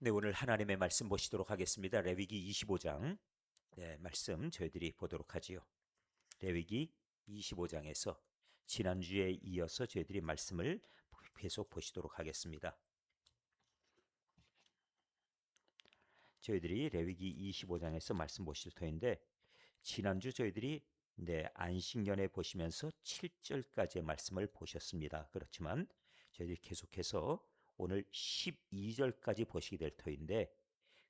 네, 오늘 하나님의 말씀 보시도록 하겠습니다. 레위기 25장. 네, 말씀 저희들이 보도록 하지요. 레위기 25장에서 지난주에 이어서 저희들이 말씀을 계속 보시도록 하겠습니다. 저희들이 레위기 25장에서 말씀 보실 터인데 지난주 저희들이 안식년에 보시면서 7절까지의 말씀을 보셨습니다. 그렇지만 저희들이 계속해서 오늘 12절까지 보시게 될 터인데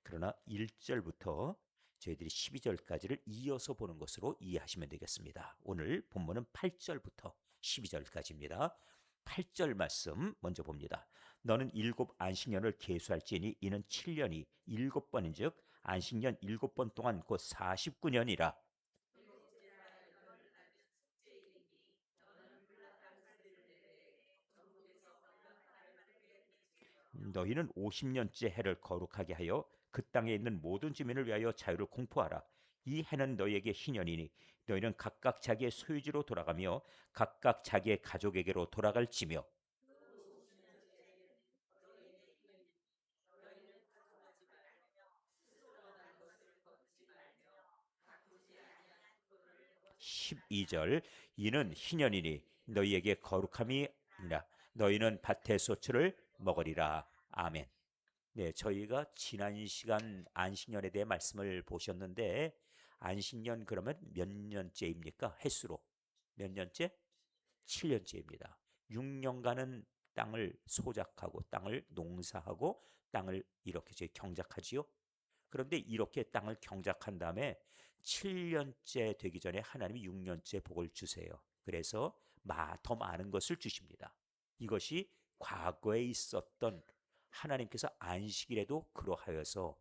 그러나 1절부터 저희들이 12절까지를 이어서 보는 것으로 이해하시면 되겠습니다. 오늘 본문은 8절부터 12절까지입니다. 8절 말씀 먼저 봅니다. 너는 일곱 안식년을 계수할지니 이는 7년이 일곱 번인즉 안식년 일곱 번 동안 곧 49년이라. 너희는 50년째 해를 거룩하게 하여 그 땅에 있는 모든 주민을 위하여 자유를 공포하라. 이 해는 너희에게 희년이니 너희는 각각 자기의 소유지로 돌아가며 각각 자기의 가족에게로 돌아갈지며. 오 시는 너희에게 희년이니 너희는 가져가지 말며 스스로 난 것을 거두지 말며 가꾸지 아니한 돌을 거두지 말라. 12절 이는 희년이니 너희에게 거룩함이 아니라 너희는 밭의 소출을 먹으리라. 아멘. 네, 저희가 지난 시간 안식년에 대해 말씀을 보셨는데 안식년 그러면 몇 년째입니까? 횟수로 몇 년째? 7년째입니다. 6년간은 땅을 소작하고 땅을 농사하고 땅을 이렇게 저희 경작하지요. 그런데 이렇게 땅을 경작한 다음에 7년째 되기 전에 하나님이 6년째 복을 주세요. 그래서 더 많은 것을 주십니다. 이것이 과거에 있었던 하나님께서 안식일에도 그러하여서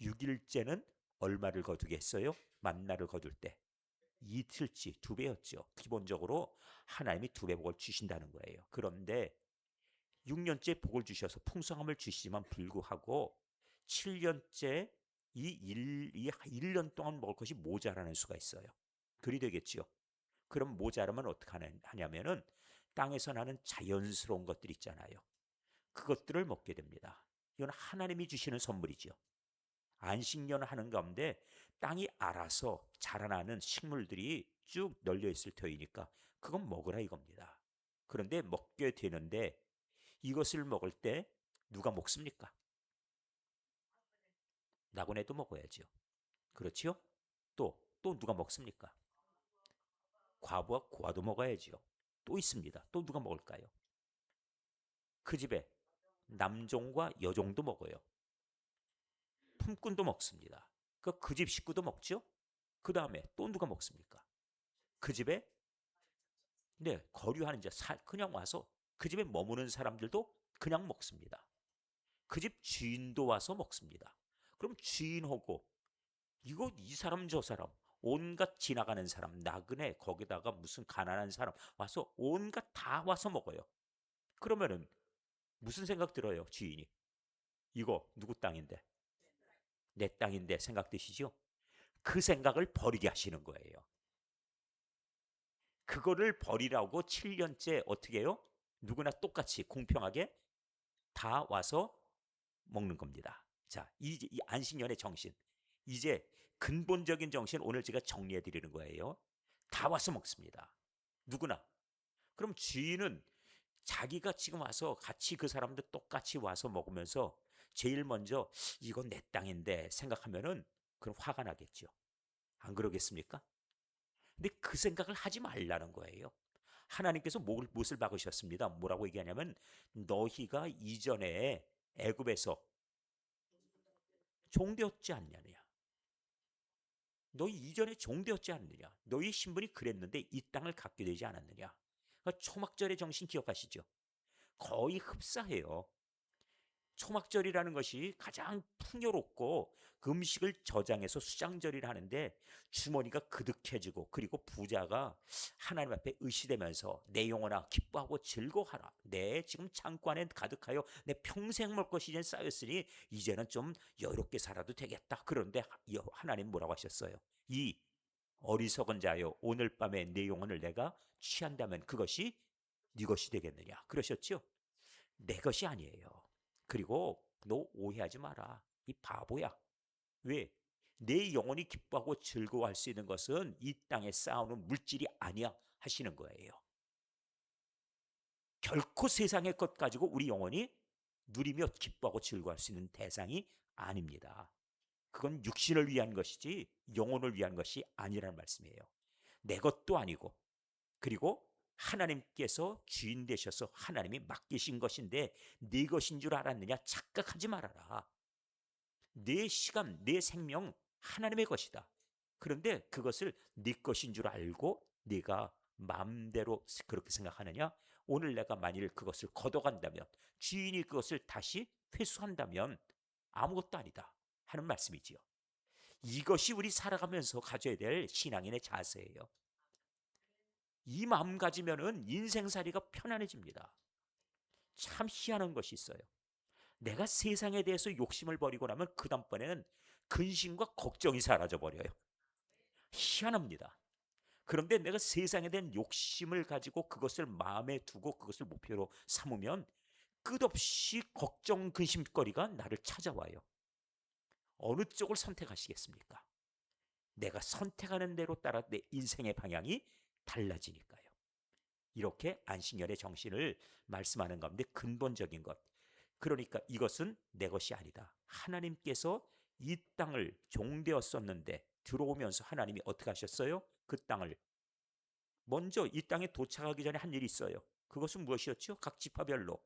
6일째는 얼마를 거두겠어요? 만나를 거둘 때 이틀치 두 배였죠. 기본적으로 하나님이 두 배 복을 주신다는 거예요. 그런데 6년째 복을 주셔서 풍성함을 주시지만 불구하고 7년째 이 1년 동안 먹을 것이 모자라는 수가 있어요. 그리 되겠지요. 그럼 모자라면 어떻게 하냐면은 땅에서 나는 자연스러운 것들 있잖아요. 그것들을 먹게 됩니다. 이건 하나님이 주시는 선물이죠. 안식년 하는 가운데 땅이 알아서 자라나는 식물들이 쭉 널려 있을 터이니까 그건 먹으라 이겁니다. 그런데 먹게 되는데 이것을 먹을 때 누가 먹습니까? 나그네도 먹어야죠. 그렇지요? 또 누가 먹습니까? 과부와 고아도 먹어야지요. 또 있습니다. 또 누가 먹을까요? 그 집에 남종과 여종도 먹어요. 품꾼도 먹습니다. 그 집 식구도 먹죠? 그 다음에 또 누가 먹습니까? 그 집에 거류하는 그냥 와서 그 집에 머무는 사람들도 그냥 먹습니다. 그 집 주인도 와서 먹습니다. 그럼 주인하고 이 사람 저 사람 온갖 지나가는 사람 나그네 거기다가 무슨 가난한 사람 와서 온갖 다 와서 먹어요. 그러면은 무슨 생각 들어요? 주인이 이거 누구 땅인데 내 땅인데 생각 드시죠? 그 생각을 버리게 하시는 거예요. 그거를 버리라고 7년째 어떻게 해요? 누구나 똑같이 공평하게 다 와서 먹는 겁니다. 자, 이 안식년의 정신. 이제 근본적인 정신 오늘 제가 정리해 드리는 거예요. 다 와서 먹습니다. 누구나. 그럼 주인은 자기가 지금 와서 같이 그 사람들 똑같이 와서 먹으면서 제일 먼저 이건 내 땅인데 생각하면은 그럼 화가 나겠죠. 안 그러겠습니까? 근데 그 생각을 하지 말라는 거예요. 하나님께서 무엇을 박으셨습니다. 뭐라고 얘기하냐면 너희가 이전에 애굽에서 종되었지 않느냐. 너희 이전에 종되었지 않느냐. 너희 신분이 그랬는데 이 땅을 갖게 되지 않았느냐. 그러니까 초막절의 정신 기억하시죠? 거의 흡사해요. 초막절이라는 것이 가장 풍요롭고 음식을 저장해서 수장절이라 하는데 주머니가 그득해지고 그리고 부자가 하나님 앞에 의시되면서 내 영혼아 기뻐하고 즐거워하라. 내 지금 창고 안에 가득하여 내 평생 먹을 것이 이제 쌓였으니 이제는 좀 여유롭게 살아도 되겠다. 그런데 하나님 뭐라고 하셨어요? 이 어리석은 자여 오늘 밤에 내 영혼을 내가 취한다면 그것이 네 것이 되겠느냐. 그러셨죠? 내 것이 아니에요. 그리고 너 오해하지 마라. 이 바보야. 왜? 내 영혼이 기뻐하고 즐거워할 수 있는 것은 이 땅에 쌓아오는 물질이 아니야 하시는 거예요. 결코 세상의 것 가지고 우리 영혼이 누리며 기뻐하고 즐거워할 수 있는 대상이 아닙니다. 그건 육신을 위한 것이지 영혼을 위한 것이 아니라는 말씀이에요. 내 것도 아니고, 그리고 하나님께서 주인 되셔서 하나님이 맡기신 것인데 네 것인 줄 알았느냐? 착각하지 말아라. 내 시간, 내 생명 하나님의 것이다. 그런데 그것을 네 것인 줄 알고 네가 마음대로 그렇게 생각하느냐? 오늘 내가 만일 그것을 걷어간다면, 주인이 그것을 다시 회수한다면 아무것도 아니다 하는 말씀이지요. 이것이 우리 살아가면서 가져야 될 신앙인의 자세예요. 이 마음 가지면은 인생살이가 편안해집니다. 참 희한한 것이 있어요. 내가 세상에 대해서 욕심을 버리고 나면 그 다음번에는 근심과 걱정이 사라져 버려요. 희한합니다. 그런데 내가 세상에 대한 욕심을 가지고 그것을 마음에 두고 그것을 목표로 삼으면 끝없이 걱정, 근심거리가 나를 찾아와요. 어느 쪽을 선택하시겠습니까? 내가 선택하는 대로 따라 내 인생의 방향이 달라지니까요. 이렇게 안식년의 정신을 말씀하는 가운데 근본적인 것, 그러니까 이것은 내 것이 아니다. 하나님께서 이 땅을 종되었었는데 들어오면서 하나님이 어떻게 하셨어요? 그 땅을 먼저 이 땅에 도착하기 전에 한 일이 있어요. 그것은 무엇이었죠? 각 지파별로,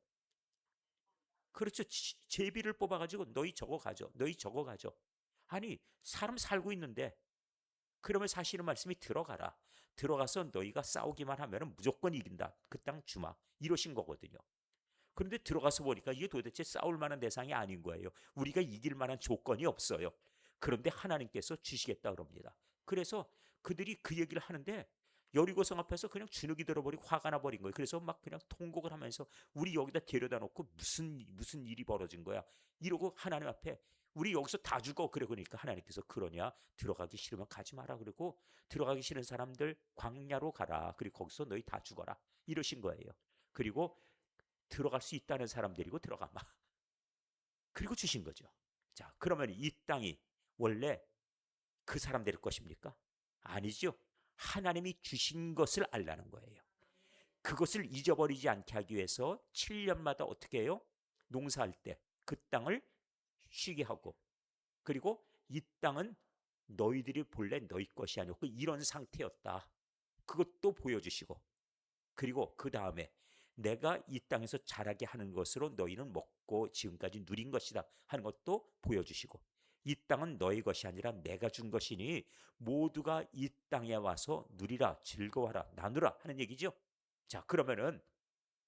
그렇죠, 제비를 뽑아가지고 너희 저거 가져, 너희 저거 가져. 아니, 사람 살고 있는데, 그러면 사실은 말씀이 들어가라. 들어가서 너희가 싸우기만 하면 무조건 이긴다. 그 땅 주마. 이러신 거거든요. 그런데 들어가서 보니까 이게 도대체 싸울 만한 대상이 아닌 거예요. 우리가 이길 만한 조건이 없어요. 그런데 하나님께서 주시겠다 그럽니다. 그래서 그들이 그 얘기를 하는데 여리고성 앞에서 그냥 주눅이 들어버리고 화가 나버린 거예요. 그래서 막 그냥 통곡을 하면서 우리 여기다 데려다 놓고 무슨 일이 벌어진 거야. 이러고 하나님 앞에 우리 여기서 다 죽어. 그러니까 하나님께서 그러냐, 들어가기 싫으면 가지 마라. 그리고 들어가기 싫은 사람들 광야로 가라. 그리고 거기서 너희 다 죽어라. 이러신 거예요. 그리고 들어갈 수 있다는 사람들이고 들어가마. 그리고 주신 거죠. 자, 그러면 이 땅이 원래 그 사람들의 것입니까? 아니죠. 하나님이 주신 것을 알라는 거예요. 그것을 잊어버리지 않게 하기 위해서 7년마다 어떻게 해요? 농사할 때 그 땅을 쉬게 하고, 그리고 이 땅은 너희들이 본래 너희 것이 아니었고 이런 상태였다. 그것도 보여주시고, 그리고 그 다음에 내가 이 땅에서 자라게 하는 것으로 너희는 먹고 지금까지 누린 것이다 하는 것도 보여주시고, 이 땅은 너희 것이 아니라 내가 준 것이니 모두가 이 땅에 와서 누리라, 즐거워하라, 나누라 하는 얘기죠. 자, 그러면은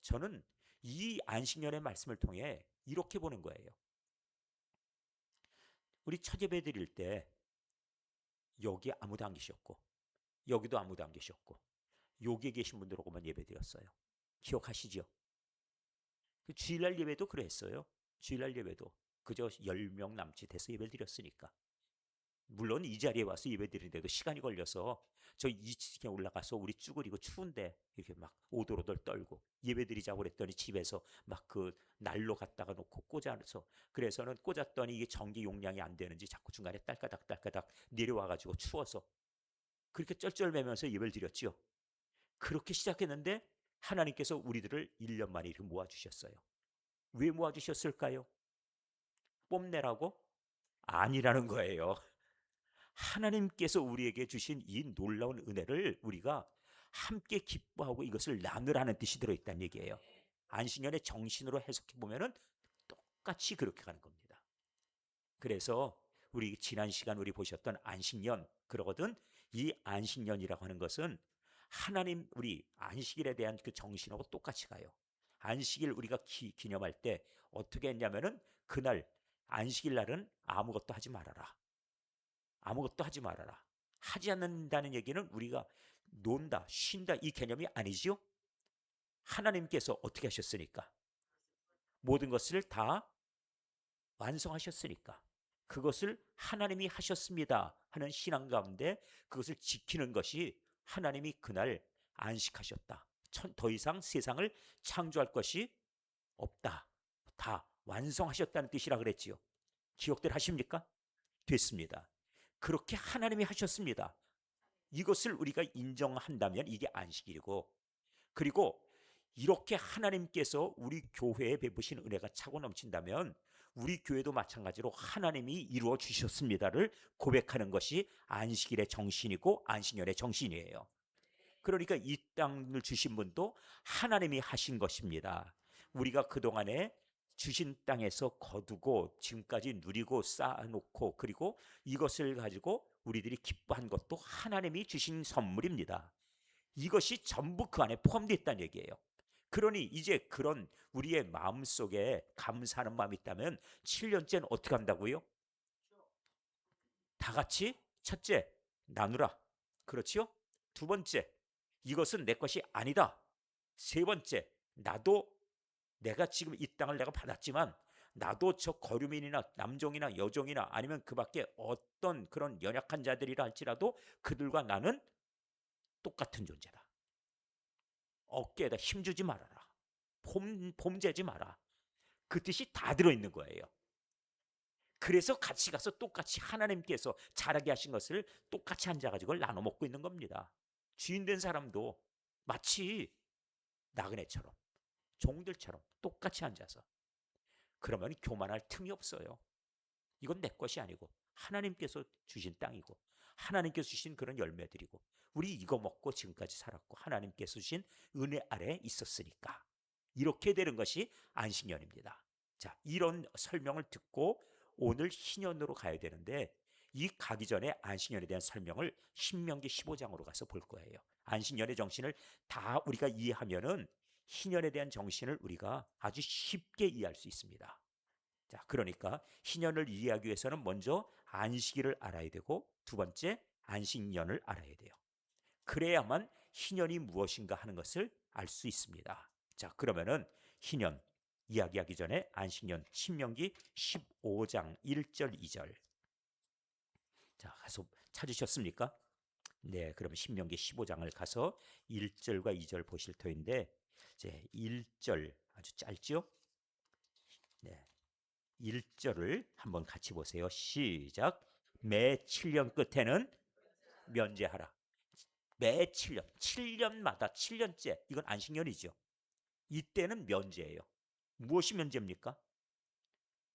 저는 이 안식년의 말씀을 통해 이렇게 보는 거예요. 우리 첫 예배 드릴 때 여기 아무도 안 계셨고 여기도 아무도 안 계셨고 여기에 계신 분들하고만 예배 드렸어요. 기억하시죠? 그 주일날 예배도 그랬어요. 주일날 예배도 그저 10명 남짓 해서 예배를 드렸으니까. 물론 이 자리에 와서 예배 드리는데도 시간이 걸려서 저 2층에 올라가서 우리 쭈그리고 추운데 이렇게 막 오돌오돌 떨고 예배 드리자고 그랬더니 집에서 막 그 난로 갖다가 놓고 꽂아서, 그래서는 꽂았더니 이게 전기 용량이 안 되는지 자꾸 중간에 딸까닥 내려와가지고 추워서 그렇게 쩔쩔매면서 예배를 드렸지요. 그렇게 시작했는데 하나님께서 우리들을 1년 만에 이렇게 모아주셨어요. 왜 모아주셨을까요? 뽐내라고? 아니라는 거예요. 하나님께서 우리에게 주신 이 놀라운 은혜를 우리가 함께 기뻐하고 이것을 나누라는 뜻이 들어있다는 얘기예요. 안식년의 정신으로 해석해 보면은 똑같이 그렇게 가는 겁니다. 그래서 우리 지난 시간 우리 보셨던 안식년, 그러거든 이 안식년이라고 하는 것은 하나님 우리 안식일에 대한 그 정신하고 똑같이 가요. 안식일 우리가 기념할 때 어떻게 했냐면은 그날 안식일 날은 아무것도 하지 말아라. 아무것도 하지 말아라. 하지 않는다는 얘기는 우리가 논다, 쉰다 이 개념이 아니지요. 하나님께서 어떻게 하셨으니까? 모든 것을 다 완성하셨으니까. 그것을 하나님이 하셨습니다 하는 신앙 가운데 그것을 지키는 것이 하나님이 그날 안식하셨다. 더 이상 세상을 창조할 것이 없다. 다 완성하셨다는 뜻이라 그랬지요. 기억들 하십니까? 됐습니다. 그렇게 하나님이 하셨습니다. 이것을 우리가 인정한다면 이게 안식일이고, 그리고 이렇게 하나님께서 우리 교회에 베푸신 은혜가 차고 넘친다면 우리 교회도 마찬가지로 하나님이 이루어 주셨습니다를 고백하는 것이 안식일의 정신이고 안식년의 정신이에요. 그러니까 이 땅을 주신 분도 하나님이 하신 것입니다. 우리가 그동안에 주신 땅에서 거두고 지금까지 누리고 쌓아놓고 그리고 이것을 가지고 우리들이 기뻐한 것도 하나님이 주신 선물입니다. 이것이 전부 그 안에 포함되어 있다는 얘기예요. 그러니 이제 그런 우리의 마음속에 감사하는 마음이 있다면 7년째는 어떻게 한다고요? 다 같이 첫째, 나누라. 그렇지요? 두 번째, 이것은 내 것이 아니다. 세 번째, 나도 내가 지금 이 땅을 내가 받았지만 나도 저 거류민이나 남종이나 여종이나 아니면 그 밖에 어떤 그런 연약한 자들이라 할지라도 그들과 나는 똑같은 존재다. 어깨에다 힘주지 말아라. 폼재지 마라. 그 뜻이 다 들어있는 거예요. 그래서 같이 가서 똑같이 하나님께서 잘하게 하신 것을 똑같이 앉아가지고 나눠 먹고 있는 겁니다. 주인 된 사람도 마치 나그네처럼 종들처럼 똑같이 앉아서, 그러면 교만할 틈이 없어요. 이건 내 것이 아니고 하나님께서 주신 땅이고 하나님께서 주신 그런 열매들이고 우리 이거 먹고 지금까지 살았고 하나님께서 주신 은혜 아래 있었으니까 이렇게 되는 것이 안식년입니다. 자, 이런 설명을 듣고 오늘 신년으로 가야 되는데 이 가기 전에 안식년에 대한 설명을 신명기 15장으로 가서 볼 거예요. 안식년의 정신을 다 우리가 이해하면은 신년에 대한 정신을 우리가 아주 쉽게 이해할 수 있습니다. 자, 그러니까 신년을 이해하기 위해서는 먼저 안식일을 알아야 되고 두 번째 안식년을 알아야 돼요. 그래야만 신년이 무엇인가 하는 것을 알 수 있습니다. 자, 그러면은 신년 이야기하기 전에 안식년 신명기 15장 1절 2절. 자, 가서 찾으셨습니까? 네, 그럼 신명기 15장을 가서 1절과 2절 보실 터인데 이제 1절 아주 짧죠? 네. 1절을 한번 같이 보세요. 시작. 매 7년 끝에는 면제하라. 매 7년, 7년마다 7년째, 이건 안식년이죠. 이때는 면제예요. 무엇이 면제입니까?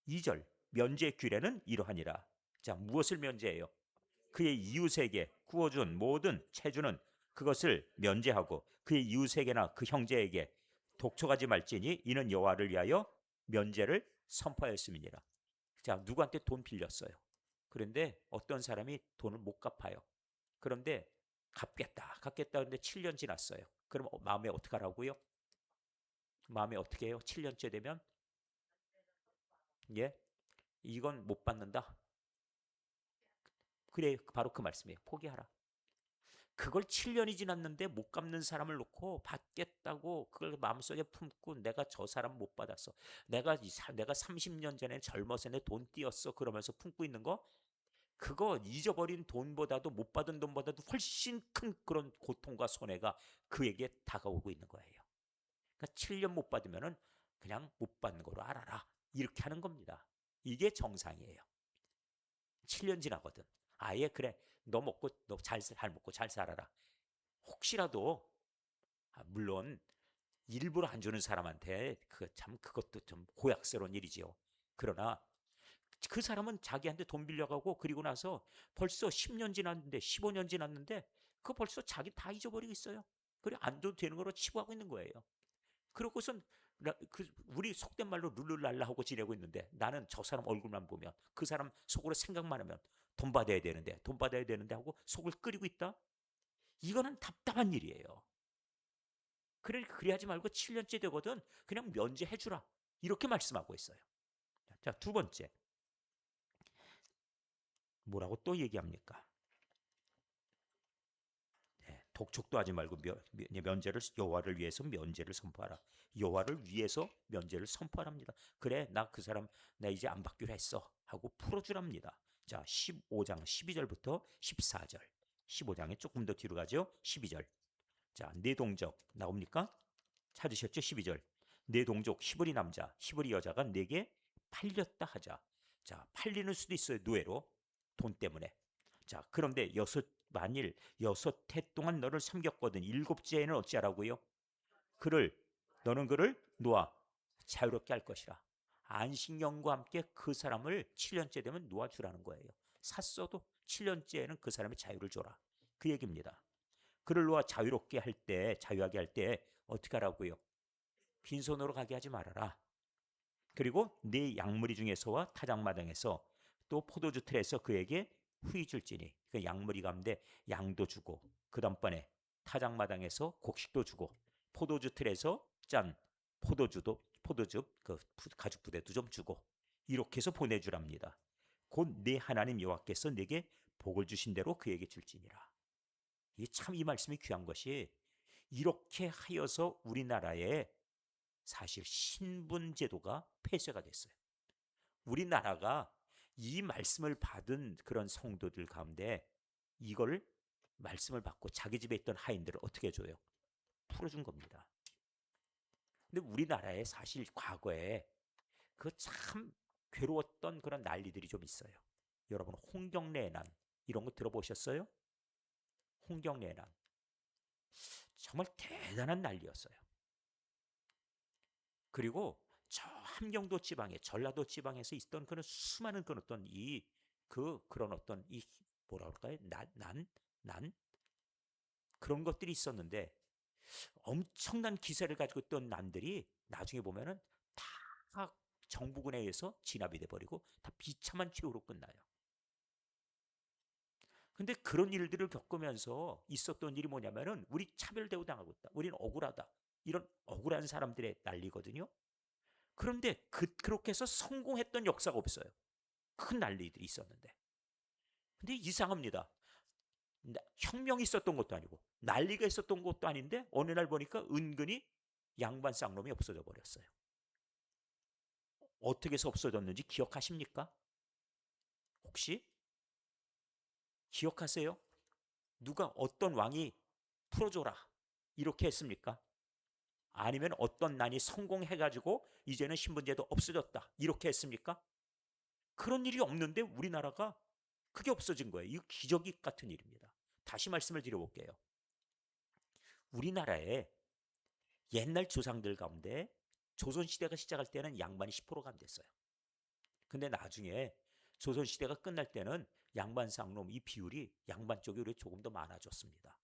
2절, 면제 규례는 이러하니라. 자, 무엇을 면제해요? 그의 이웃에게 구워준 모든 채주는 그것을 면제하고 그의 이웃에게나 그 형제에게 독촉하지 말지니 이는 여호와를 위하여 면제를 선포하였음이니라. 자, 누구한테 돈 빌렸어요. 그런데 어떤 사람이 돈을 못 갚아요. 그런데 갚겠다 근데 7년 지났어요. 그럼 마음에 어떻게 하라고요? 마음에 어떻게 해요? 7년째 되면 예, 이건 못 받는다. 그래, 바로 그 말씀이에요. 포기하라. 그걸 7년이 지났는데 못 갚는 사람을 놓고 받겠다고 그걸 마음속에 품고 내가 저 사람 못 받았어. 내가 30년 전에 젊어서 내 돈 띄었어. 그러면서 품고 있는 거, 그거 잊어버린 돈보다도 못 받은 돈보다도 훨씬 큰 그런 고통과 손해가 그에게 다가오고 있는 거예요. 그러니까 7년 못 받으면은 그냥 못 받는 거로 알아라. 이렇게 하는 겁니다. 이게 정상이에요. 7년 지나거든. 아예 그래. 너 잘 먹고 잘 살아라. 혹시라도 물론 일부러 안 주는 사람한테 그것도 좀 고약스러운 일이지요. 그러나 그 사람은 자기한테 돈 빌려가고 그리고 나서 벌써 10년 지났는데 15년 지났는데 그거 벌써 자기 다 잊어버리고 있어요. 그래 안 줘도 되는 거로 치부하고 있는 거예요. 그러고선 우리 속된 말로 룰루랄라 하고 지내고 있는데 나는 저 사람 얼굴만 보면 그 사람 속으로 생각만 하면 돈 받아야 되는데 하고 속을 끓이고 있다? 이거는 답답한 일이에요. 그러니까 그래하지 말고 7년째 되거든 그냥 면제해주라. 이렇게 말씀하고 있어요. 자, 두 번째. 뭐라고 또 얘기합니까? 네, 독촉도 하지 말고 면제를 여호와를 위해서 면제를 선포하라. 여호와를 위해서 면제를 선포하랍니다. 그래 나 그 사람 나 이제 안 받기로 했어 하고 풀어주랍니다. 자, 15장 12절부터 14절. 15장에 조금 더 뒤로 가죠. 12절. 자, 내 동족 나옵니까? 찾으셨죠? 12절. 내 동족 히브리 남자 히브리 여자가 내게 팔렸다 하자. 자, 팔리는 수도 있어요. 노예로. 돈 때문에. 자, 그런데 만일 6해 동안 너를 섬겼거든. 7째에는 어찌하라고요? 너는 그를 놓아 자유롭게 할 것이라. 안식년과 함께 그 사람을 7년째 되면 놓아주라는 거예요. 샀어도 7년째에는 그 사람의 자유를 줘라. 그 얘기입니다. 그를 놓아 자유롭게 할 때, 자유하게 할 때 어떻게 하라고요? 빈손으로 가게 하지 말아라. 그리고 네 양무리 중에서와 타작마당에서 또 포도주 틀에서 그에게 후이 줄지니, 그 양무리 가운데 양도 주고, 그 다음번에 타작마당에서 곡식도 주고, 포도주 틀에서 짠 포도주 그 가죽 부대도 좀 주고, 이렇게 해서 보내주랍니다. 곧 네 하나님 여호와께서 내게 복을 주신 대로 그에게 줄지니라. 이 참 이 말씀이 귀한 것이, 이렇게 하여서 우리나라에 사실 신분 제도가 폐쇄가 됐어요. 우리나라가 이 말씀을 받은 그런 성도들 가운데 이걸 말씀을 받고 자기 집에 있던 하인들을 어떻게 해줘요? 풀어준 겁니다. 근데 우리나라에 사실 과거에 그 참 괴로웠던 그런 난리들이 좀 있어요. 여러분, 홍경래난 이런 거 들어보셨어요? 홍경래난 정말 대단한 난리였어요. 그리고 저 함경도 지방에, 전라도 지방에서 있던 그런 수많은 그런 어떤 그런 어떤 뭐라 그럴까요? 난 그런 것들이 있었는데, 엄청난 기세를 가지고 있던 난들이 나중에 보면은 다 정부군에 의해서 진압이 돼 버리고 다 비참한 최후로 끝나요. 근데 그런 일들을 겪으면서 있었던 일이 뭐냐면은, 우리 차별대우 당하고 있다. 우리는 억울하다. 이런 억울한 사람들의 난리거든요. 그런데 그렇게 해서 성공했던 역사가 없어요. 큰 난리들이 있었는데. 근데 이상합니다. 혁명이 있었던 것도 아니고 난리가 있었던 것도 아닌데 어느 날 보니까 은근히 양반 쌍놈이 없어져 버렸어요. 어떻게 해서 없어졌는지 기억하십니까? 혹시 기억하세요? 누가 어떤 왕이 풀어줘라 이렇게 했습니까? 아니면 어떤 난이 성공해가지고 이제는 신분제도 없어졌다 이렇게 했습니까? 그런 일이 없는데 우리나라가 그게 없어진 거예요. 이거 기적이 같은 일입니다. 다시 말씀을 드려볼게요. 우리나라에 옛날 조상들 가운데 조선시대가 시작할 때는 양반이 10%가 안 됐어요. 근데 나중에 조선시대가 끝날 때는 양반 쌍놈 이 비율이 양반 쪽이 조금 더 많아졌습니다.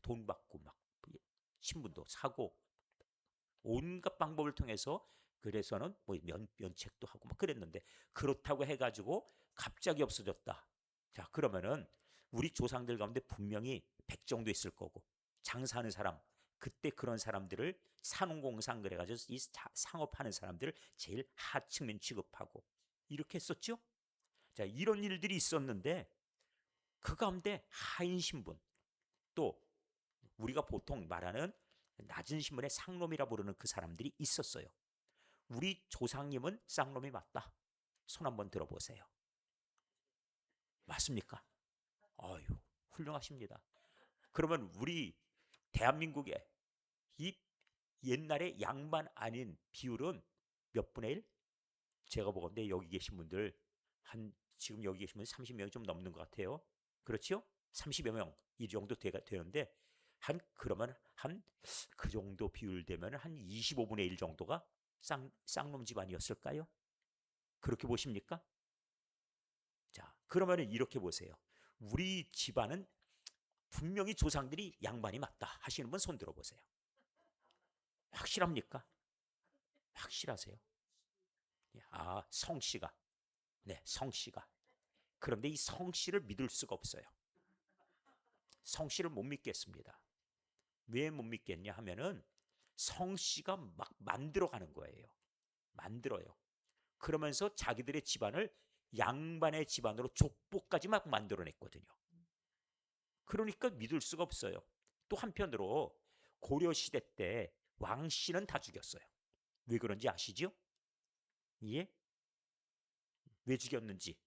돈 받고 막 신분도 사고 온갖 방법을 통해서, 그래서는 뭐 면책도 하고 막 그랬는데, 그렇다고 해가지고 갑자기 없어졌다. 자, 그러면은 우리 조상들 가운데 분명히 백정도 있을 거고 장사하는 사람, 그때 그런 사람들을 산업공상 그래가지고 이 상업하는 사람들을 제일 하층민 취급하고 이렇게 했었죠. 자, 이런 일들이 있었는데 그 가운데 하인 신분, 또 우리가 보통 말하는 낮은 신분의 상놈이라 부르는 그 사람들이 있었어요. 우리 조상님은 쌍놈이 맞다. 손 한번 들어보세요. 맞습니까? 아유, 훌륭하십니다. 그러면 우리 대한민국의 이 옛날에 양반 아닌 비율은 몇 분의 1? 제가 보건데 여기 계신 분들 지금 여기 계신 분 30명이 좀 넘는 것 같아요. 그렇죠? 30여 명 이 정도 되는데, 그러면 한 그 정도 비율 되면 한 25분의 1 정도가 쌍놈 집안이었을까요? 그렇게 보십니까? 자, 그러면 이렇게 보세요. 우리 집안은 분명히 조상들이 양반이 맞다 하시는 분 손 들어보세요. 확실합니까? 확실하세요? 아, 성씨가. 네, 성씨가. 그런데 이 성씨를 믿을 수가 없어요. 성씨를 못 믿겠습니다. 왜 못 믿겠냐 하면은 성씨가 막 만들어가는 거예요. 만들어요. 그러면서 자기들의 집안을 양반의 집안으로 족보까지 막 만들어냈거든요. 그러니까 믿을 수가 없어요. 또 한편으로 고려시대 때 왕씨는 다 죽였어요. 왜 그런지 아시죠? 예? 왜 죽였는지.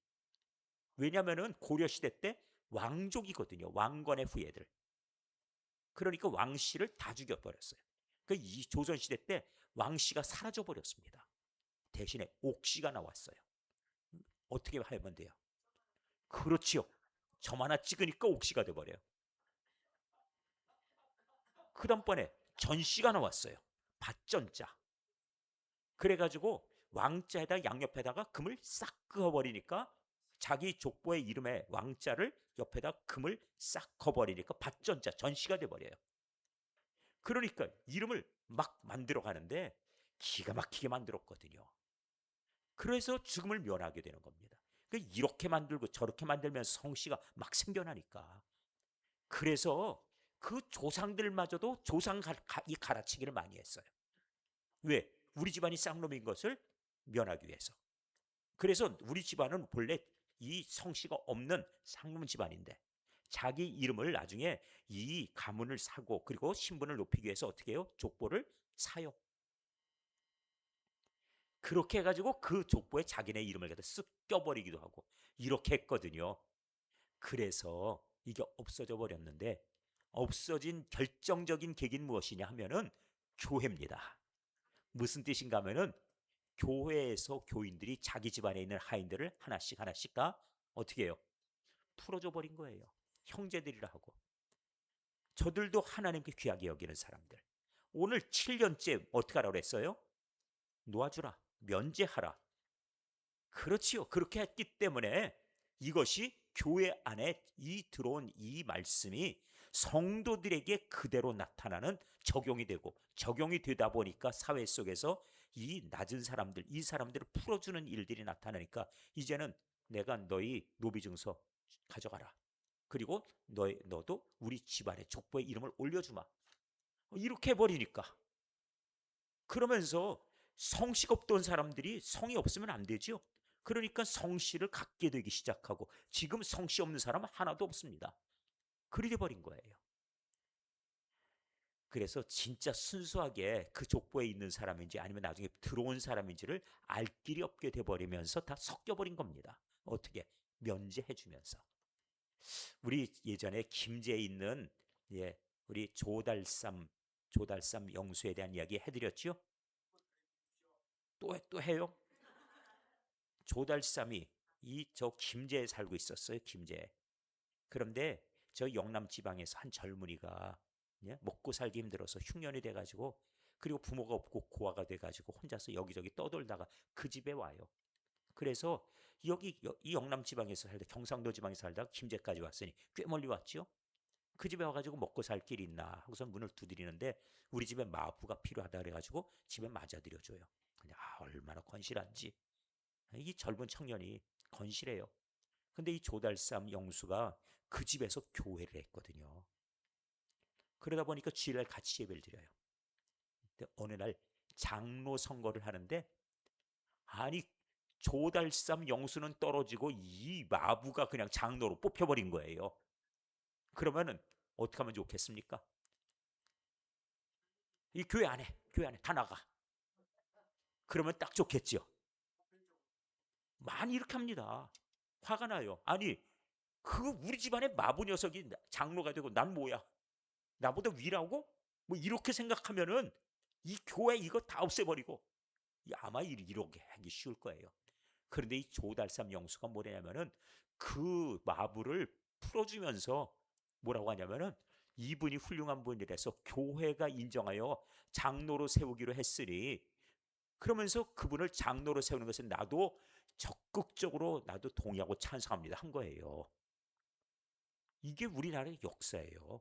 왜냐하면 고려시대 때 왕족이거든요. 왕건의 후예들. 그러니까 왕씨를 다 죽여버렸어요. 그러니까 이 조선시대 때 왕씨가 사라져버렸습니다. 대신에 옥시가 나왔어요. 어떻게 하면 돼요? 그렇지요. 점 하나 찍으니까 옥시가 돼버려요. 그 다음번에 전씨가 나왔어요. 밭전자. 그래가지고 왕자에다 양옆에다가 금을 싹 그어버리니까 자기 족보의 이름에 왕자를 옆에다 금을 싹 그어버리니까 밭전자 전씨가 돼버려요. 그러니까 이름을 막 만들어 가는데 기가 막히게 만들었거든요. 그래서 죽음을 면하게 되는 겁니다. 이렇게 만들고 저렇게 만들면 성씨가 막 생겨나니까. 그래서 그 조상들마저도 이 갈아치기를 많이 했어요. 왜? 우리 집안이 쌍놈인 것을 면하기 위해서. 그래서 우리 집안은 본래 이 성씨가 없는 쌍놈 집안인데 자기 이름을 나중에 이 가문을 사고 그리고 신분을 높이기 위해서 어떻게 해요? 족보를 사요. 그렇게 해가지고 그 족보에 자기네 이름을 갖다 쓱 껴버리기도 하고 이렇게 했거든요. 그래서 이게 없어져 버렸는데 없어진 결정적인 계기는 무엇이냐 하면은 교회입니다. 무슨 뜻인가 하면은 교회에서 교인들이 자기 집안에 있는 하인들을 하나씩 하나씩 다 어떻게 해요? 풀어줘 버린 거예요. 형제들이라 하고. 저들도 하나님께 귀하게 여기는 사람들. 오늘 7년째 어떻게 하라고 그랬어요? 놓아주라. 면제하라. 그렇지요. 그렇게 했기 때문에 이것이 교회 안에 들어온 이 말씀이 성도들에게 그대로 나타나는 적용이 되고 적용이 되다 보니까 사회 속에서 이 낮은 사람들, 이 사람들을 풀어주는 일들이 나타나니까 이제는 내가 너희 노비증서 가져가라. 그리고 너도 우리 집안의 족보에 이름을 올려주마. 이렇게 해버리니까. 그러면서 성씨가 없던 사람들이 성이 없으면 안 되죠. 그러니까 성씨를 갖게 되기 시작하고 지금 성씨 없는 사람은 하나도 없습니다. 그리 돼버린 거예요. 그래서 진짜 순수하게 그 족보에 있는 사람인지 아니면 나중에 들어온 사람인지를 알 길이 없게 돼버리면서 다 섞여버린 겁니다. 어떻게? 면제해주면서. 우리 예전에 김제에 있는 우리 조달삼 영수에 대한 이야기 해드렸죠? 또 해요? 조달삼이 저 김제에 살고 있었어요. 김제. 그런데 저 영남 지방에서 한 젊은이가 먹고 살기 힘들어서 흉년이 돼가지고 그리고 부모가 없고 고아가 돼가지고 혼자서 여기저기 떠돌다가 그 집에 와요. 그래서 이 영남 지방에서 살다 경상도 지방에 살다가 김제까지 왔으니 꽤 멀리 왔죠. 그 집에 와가지고 먹고 살 길 있나 하고서 문을 두드리는데 우리 집에 마부가 필요하다 그래가지고 집에 맞아들여줘요. 근데 얼마나 건실한지 이 젊은 청년이 건실해요. 근데 이 조달삼 영수가 그 집에서 교회를 했거든요. 그러다 보니까 주일날 같이 예배를 드려요. 근데 어느 날 장로 선거를 하는데 아니 조달삼 영수는 떨어지고 이 마부가 그냥 장로로 뽑혀버린 거예요. 그러면은 어떻게 하면 좋겠습니까? 이 교회 안에 다 나가. 그러면 딱 좋겠죠. 많이 이렇게 합니다. 화가 나요. 아니 우리 집안의 마부 녀석이 장로가 되고 난 뭐야? 나보다 위라고? 뭐 이렇게 생각하면은 이 교회 이거 다 없애버리고 아마 이렇게 하기 쉬울 거예요. 그런데 이 조달삼 영수가 뭐냐면은 그 마부를 풀어주면서 뭐라고 하냐면은 이분이 훌륭한 분이라서 교회가 인정하여 장로로 세우기로 했으니 그러면서 그분을 장로로 세우는 것은 나도 적극적으로 나도 동의하고 찬성합니다 한 거예요. 이게 우리나라의 역사예요.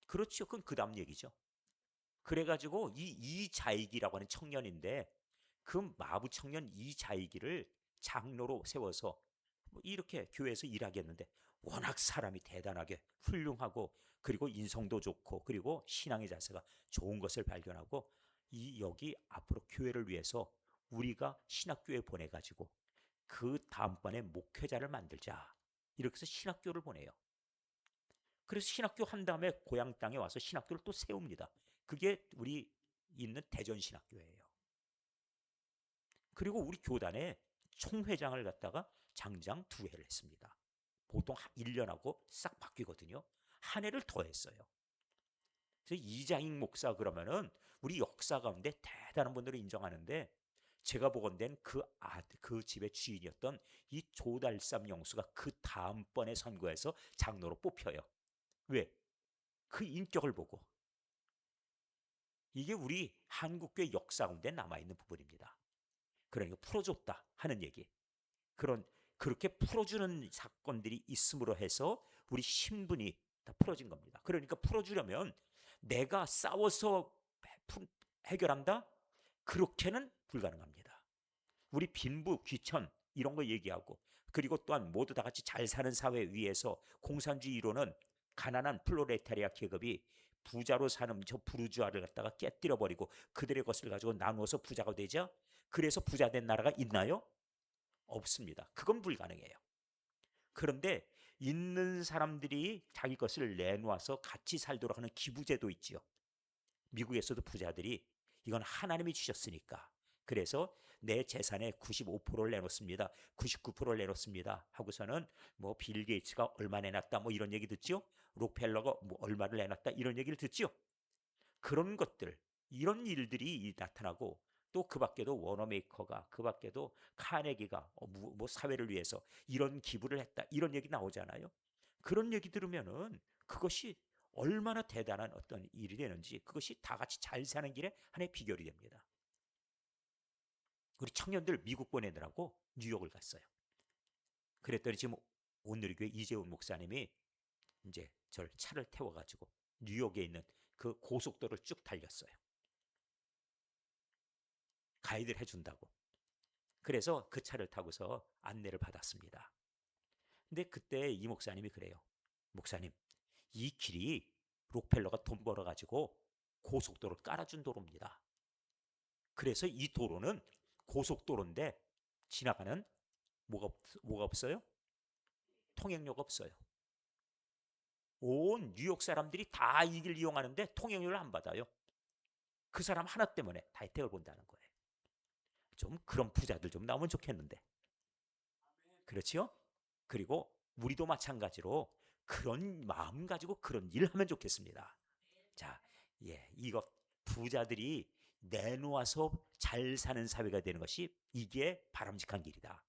그렇죠. 그건 그 다음 얘기죠. 그래가지고 이 이자익이라고 하는 청년인데 그 마부 청년 이자익이를 장로로 세워서 뭐 이렇게 교회에서 일하게 했는데 워낙 사람이 대단하게 훌륭하고 그리고 인성도 좋고 그리고 신앙의 자세가 좋은 것을 발견하고 여기 앞으로 교회를 위해서 우리가 신학교에 보내가지고 그 다음번에 목회자를 만들자. 이렇게 해서 신학교를 보내요. 그래서 신학교 한 다음에 고향 땅에 와서 신학교를 또 세웁니다. 그게 우리 있는 대전신학교예요. 그리고 우리 교단에 총회장을 갖다가 장장 2회를 했습니다. 보통 1년하고 싹 바뀌거든요. 한 해를 더 했어요. 그래서 이장익 목사 그러면은 우리 역사 가운데 대단한 분들을 인정하는데 제가 보건된 그 집의 주인이었던 이 조달삼 영수가 그 다음번에 선거에서 장로로 뽑혀요. 왜? 그 인격을 보고. 이게 우리 한국교회 역사 가운데 남아있는 부분입니다. 그러니까 풀어줬다 하는 얘기. 그렇게 풀어주는 사건들이 있음으로 해서 우리 신분이 다 풀어진 겁니다. 그러니까 풀어주려면 내가 싸워서 해결한다? 그렇게는 불가능합니다. 우리 빈부, 귀천 이런 거 얘기하고 그리고 또한 모두 다 같이 잘 사는 사회 위에서 공산주의 이론은 가난한 플로레타리아 계급이 부자로 사는 저 부르주아를 갖다가 깨뜨려 버리고 그들의 것을 가지고 나누어서 부자가 되자. 그래서 부자 된 나라가 있나요? 없습니다. 그건 불가능해요. 그런데 있는 사람들이 자기 것을 내놓아서 같이 살도록 하는 기부제도 있지요. 미국에서도 부자들이 이건 하나님이 주셨으니까 그래서 내 재산의 95%를 내놓습니다. 99%를 내놓습니다. 하고서는 뭐 빌 게이츠가 얼마 내놨다 뭐 이런 얘기 듣죠. 록펠러가 뭐 얼마를 내놨다 이런 얘기를 듣죠. 그런 것들 이런 일들이 나타나고 또 그 밖에도 워너메이커가 그 밖에도 카네기가 뭐 사회를 위해서 이런 기부를 했다 이런 얘기 나오잖아요. 그런 얘기 들으면은 그것이 얼마나 대단한 어떤 일이 되는지 그것이 다 같이 잘 사는 길에 하나의 비결이 됩니다. 우리 청년들 미국 보내느라고 뉴욕을 갔어요. 그랬더니 지금 온누리교회 이재훈 목사님이 이제 저를 차를 태워가지고 뉴욕에 있는 그 고속도로를 쭉 달렸어요. 가이드를 해준다고. 그래서 그 차를 타고서 안내를 받았습니다. 근데 그때 이 목사님이 그래요. 목사님, 이 길이 록펠러가 돈 벌어가지고 고속도로를 깔아준 도로입니다. 그래서 이 도로는 고속도로인데 지나가는 뭐가 없어요? 통행료가 없어요. 온 뉴욕 사람들이 다 이 길 이용하는데 통행료를 안 받아요. 그 사람 하나 때문에 다 혜택을 본다는 거예요. 좀 그런 부자들 좀 나오면 좋겠는데. 그렇지요? 그리고 우리도 마찬가지로 그런 마음 가지고 그런 일을 하면 좋겠습니다. 자, 이거 부자들이 내놓아서 잘 사는 사회가 되는 것이 이게 바람직한 길이다.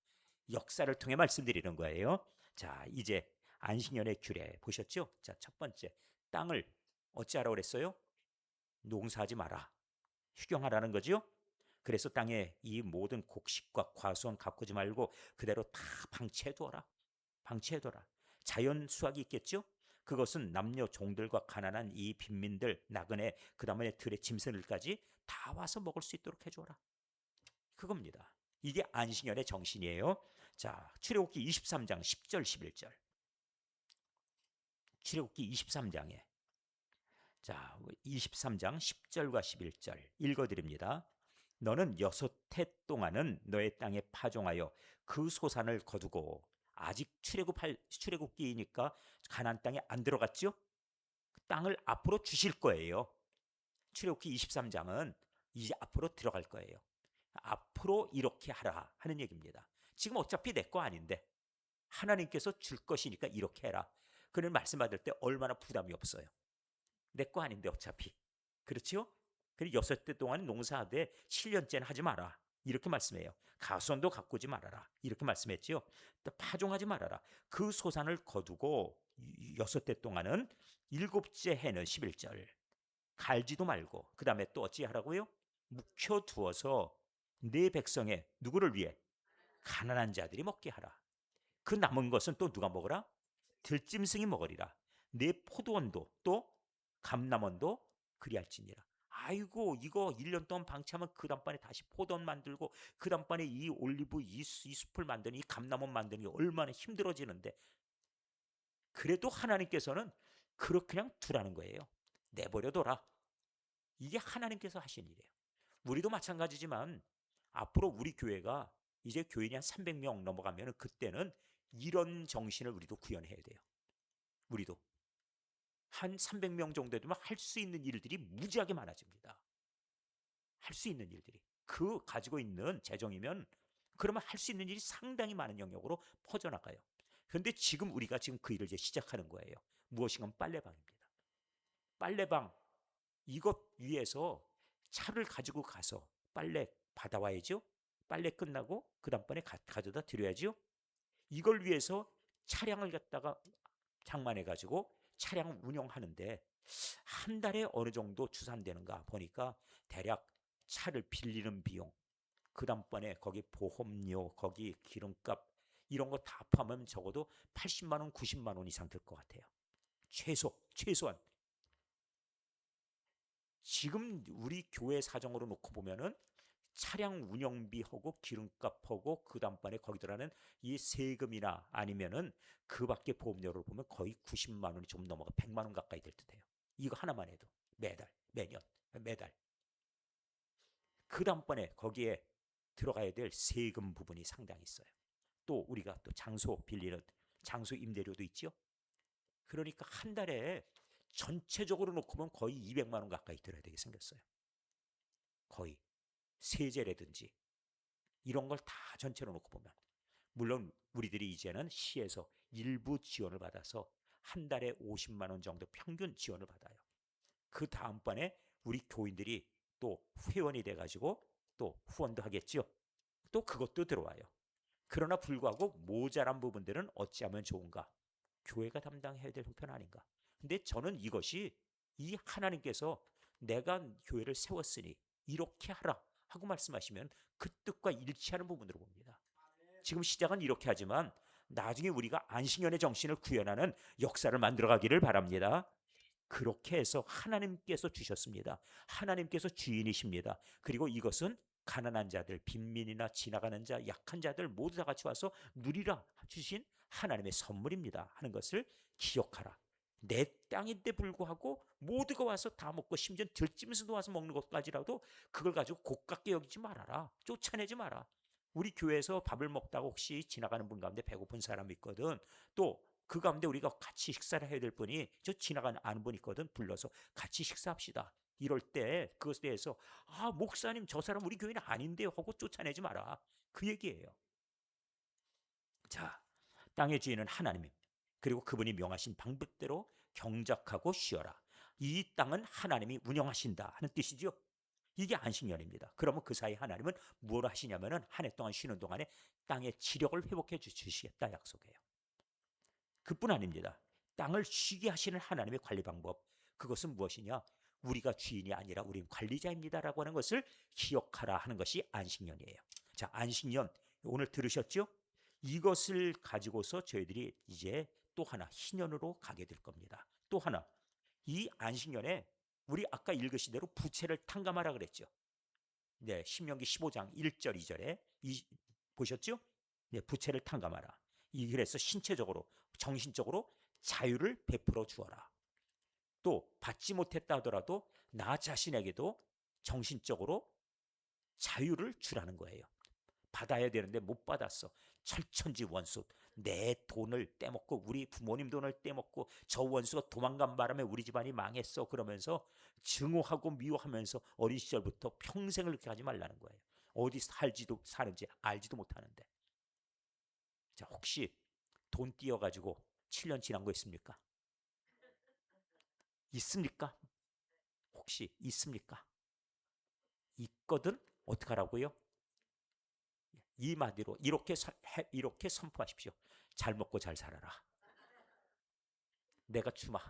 역사를 통해 말씀드리는 거예요. 자, 이제 안식년의 규례 보셨죠? 자, 첫 번째 땅을 어찌하라고 그랬어요? 농사하지 마라. 휴경하라는 거죠. 그래서 땅에 이 모든 곡식과 과수원 가꾸지 말고 그대로 다 방치해두어라. 방치해둬라. 자연 수확이 있겠죠? 그것은 남녀 종들과 가난한 이 빈민들 나그네 그 다음에 들의 짐승들까지 다 와서 먹을 수 있도록 해줘라. 그겁니다. 이게 안식년의 정신이에요. 자, 출애굽기 23장 10절 11절. 출애굽기 23장에 자, 23장 10절과 11절 읽어드립니다. 너는 6해 동안은 너의 땅에 파종하여 그 소산을 거두고 아직 출애굽기니까 가나안 땅에 안 들어갔죠? 그 땅을 앞으로 주실 거예요. 출애굽기 23장은 이제 앞으로 들어갈 거예요. 앞으로 이렇게 하라 하는 얘기입니다. 지금 어차피 내 거 아닌데 하나님께서 줄 것이니까 이렇게 해라. 그는 말씀받을 때 얼마나 부담이 없어요. 내 거 아닌데 어차피. 그렇죠? 그리고 6대 동안 농사하되 7년째는 하지 마라. 이렇게 말씀해요. 가수원도 가꾸지 말아라. 이렇게 말씀했지요. 또 파종하지 말아라. 그 소산을 거두고 6대 동안은 7째 해는 11절. 갈지도 말고 그 다음에 또 어찌하라고요? 묵혀두어서 내 백성의 누구를 위해? 가난한 자들이 먹게 하라. 그 남은 것은 또 누가 먹으라? 들짐승이 먹으리라. 내 포도원도 또 감남원도 그리할지니라. 아이고 이거 1년 동안 방치하면 그 다음번에 다시 포도원 만들고 그 다음번에 이 올리브 이 숲을 만드는 이 감남원 만드는 게 얼마나 힘들어지는데 그래도 하나님께서는 그렇게 그냥 두라는 거예요. 내버려둬라. 이게 하나님께서 하신 일이에요. 우리도 마찬가지지만 앞으로 우리 교회가 이제 교인이 한 300명 넘어가면 그때는 이런 정신을 우리도 구현해야 돼요. 우리도 한 300명 정도 되면 할 수 있는 일들이 무지하게 많아집니다. 할 수 있는 일들이. 그 가지고 있는 재정이면 그러면 할 수 있는 일이 상당히 많은 영역으로 퍼져나가요. 그런데 지금 우리가 지금 그 일을 이제 시작하는 거예요. 무엇인가 빨래방입니다. 빨래방 이것 위해서 차를 가지고 가서 빨래 받아와야죠. 빨래 끝나고 그 다음번에 가져다 드려야죠. 이걸 위해서 차량을 갖다가 장만해 가지고 차량 운영하는데 한 달에 어느 정도 추산되는가 보니까 대략 차를 빌리는 비용, 그 다음번에 거기 보험료, 거기 기름값 이런 거 다 포함하면 적어도 80만 원, 90만 원 이상 들 것 같아요. 최소한. 지금 우리 교회 사정으로 놓고 보면은 차량 운영비하고 기름값하고 그 다음번에 거기 들어가는 이 세금이나 아니면은 그 밖에 보험료를 보면 거의 90만 원이 좀 넘어가 100만 원 가까이 될 듯해요. 이거 하나만 해도 매년 매달. 그 다음번에 거기에 들어가야 될 세금 부분이 상당히 있어요. 또 우리가 또 장소 빌리는 장소 임대료도 있죠. 그러니까 한 달에 전체적으로 놓고 보면 거의 200만 원 가까이 들어야 되게 생겼어요. 거의 세제라든지 이런 걸 다 전체로 놓고 보면, 물론 우리들이 이제는 시에서 일부 지원을 받아서 한 달에 50만 원 정도 평균 지원을 받아요. 그 다음번에 우리 교인들이 또 회원이 돼가지고 또 후원도 하겠죠. 또 그것도 들어와요. 그러나 불구하고 모자란 부분들은 어찌하면 좋은가? 교회가 담당해야 될 형편 아닌가? 근데 저는 이것이 이 하나님께서 내가 교회를 세웠으니 이렇게 하라 하고 말씀하시면 그 뜻과 일치하는 부분으로 봅니다. 지금 시작은 이렇게 하지만 나중에 우리가 안식년의 정신을 구현하는 역사를 만들어가기를 바랍니다. 그렇게 해서 하나님께서 주셨습니다. 하나님께서 주인이십니다. 그리고 이것은 가난한 자들, 빈민이나 지나가는 자, 약한 자들 모두 다 같이 와서 누리라 주신 하나님의 선물입니다 하는 것을 기억하라. 내 땅인데 불구하고 모두가 와서 다 먹고 심지어 들짐승도 와서 먹는 것까지라도 그걸 가지고 고깝게 여기지 말아라. 쫓아내지 마라. 우리 교회에서 밥을 먹다가 혹시 지나가는 분 가운데 배고픈 사람이 있거든. 또 그 가운데 우리가 같이 식사를 해야 될 분이 저 지나가는 아는 분 있거든. 불러서 같이 식사합시다. 이럴 때 그것에 대해서 목사님 저 사람 우리 교회는 아닌데요 하고 쫓아내지 마라. 그 얘기예요. 자, 땅의 주인은 하나님, 그리고 그분이 명하신 방법대로 경작하고 쉬어라. 이 땅은 하나님이 운영하신다 하는 뜻이죠. 이게 안식년입니다. 그러면 그 사이 하나님은 뭘 하시냐면은 한 해 동안 쉬는 동안에 땅의 지력을 회복해 주시겠다 약속해요. 그뿐 아닙니다. 땅을 쉬게 하시는 하나님의 관리 방법, 그것은 무엇이냐? 우리가 주인이 아니라 우린 관리자입니다라고 하는 것을 기억하라 하는 것이 안식년이에요. 자, 안식년 오늘 들으셨죠? 이것을 가지고서 저희들이 이제 또 하나 희년으로 가게 될 겁니다. 또 하나, 이 안식년에 우리 아까 읽으신 대로 부채를 탕감하라 그랬죠. 네, 신명기 15장 1절 2절에 보셨죠? 네, 부채를 탕감하라. 그래서 신체적으로 정신적으로 자유를 베풀어 주어라. 또 받지 못했다 하더라도 나 자신에게도 정신적으로 자유를 주라는 거예요. 받아야 되는데 못 받았어. 철천지 원수. 내 돈을 떼먹고 우리 부모님 돈을 떼먹고 저 원수가 도망간 바람에 우리 집안이 망했어. 그러면서 증오하고 미워하면서 어린 시절부터 평생을 그렇게 하지 말라는 거예요. 어디 살지도 사는지 알지도 못하는데. 자, 혹시 돈 띄어가지고 7년 지난 거 있습니까? 있습니까? 혹시 있습니까? 있거든? 어떡하라고요? 이 마디로 이렇게 선포하십시오. 잘 먹고 잘 살아라. 내가 주마.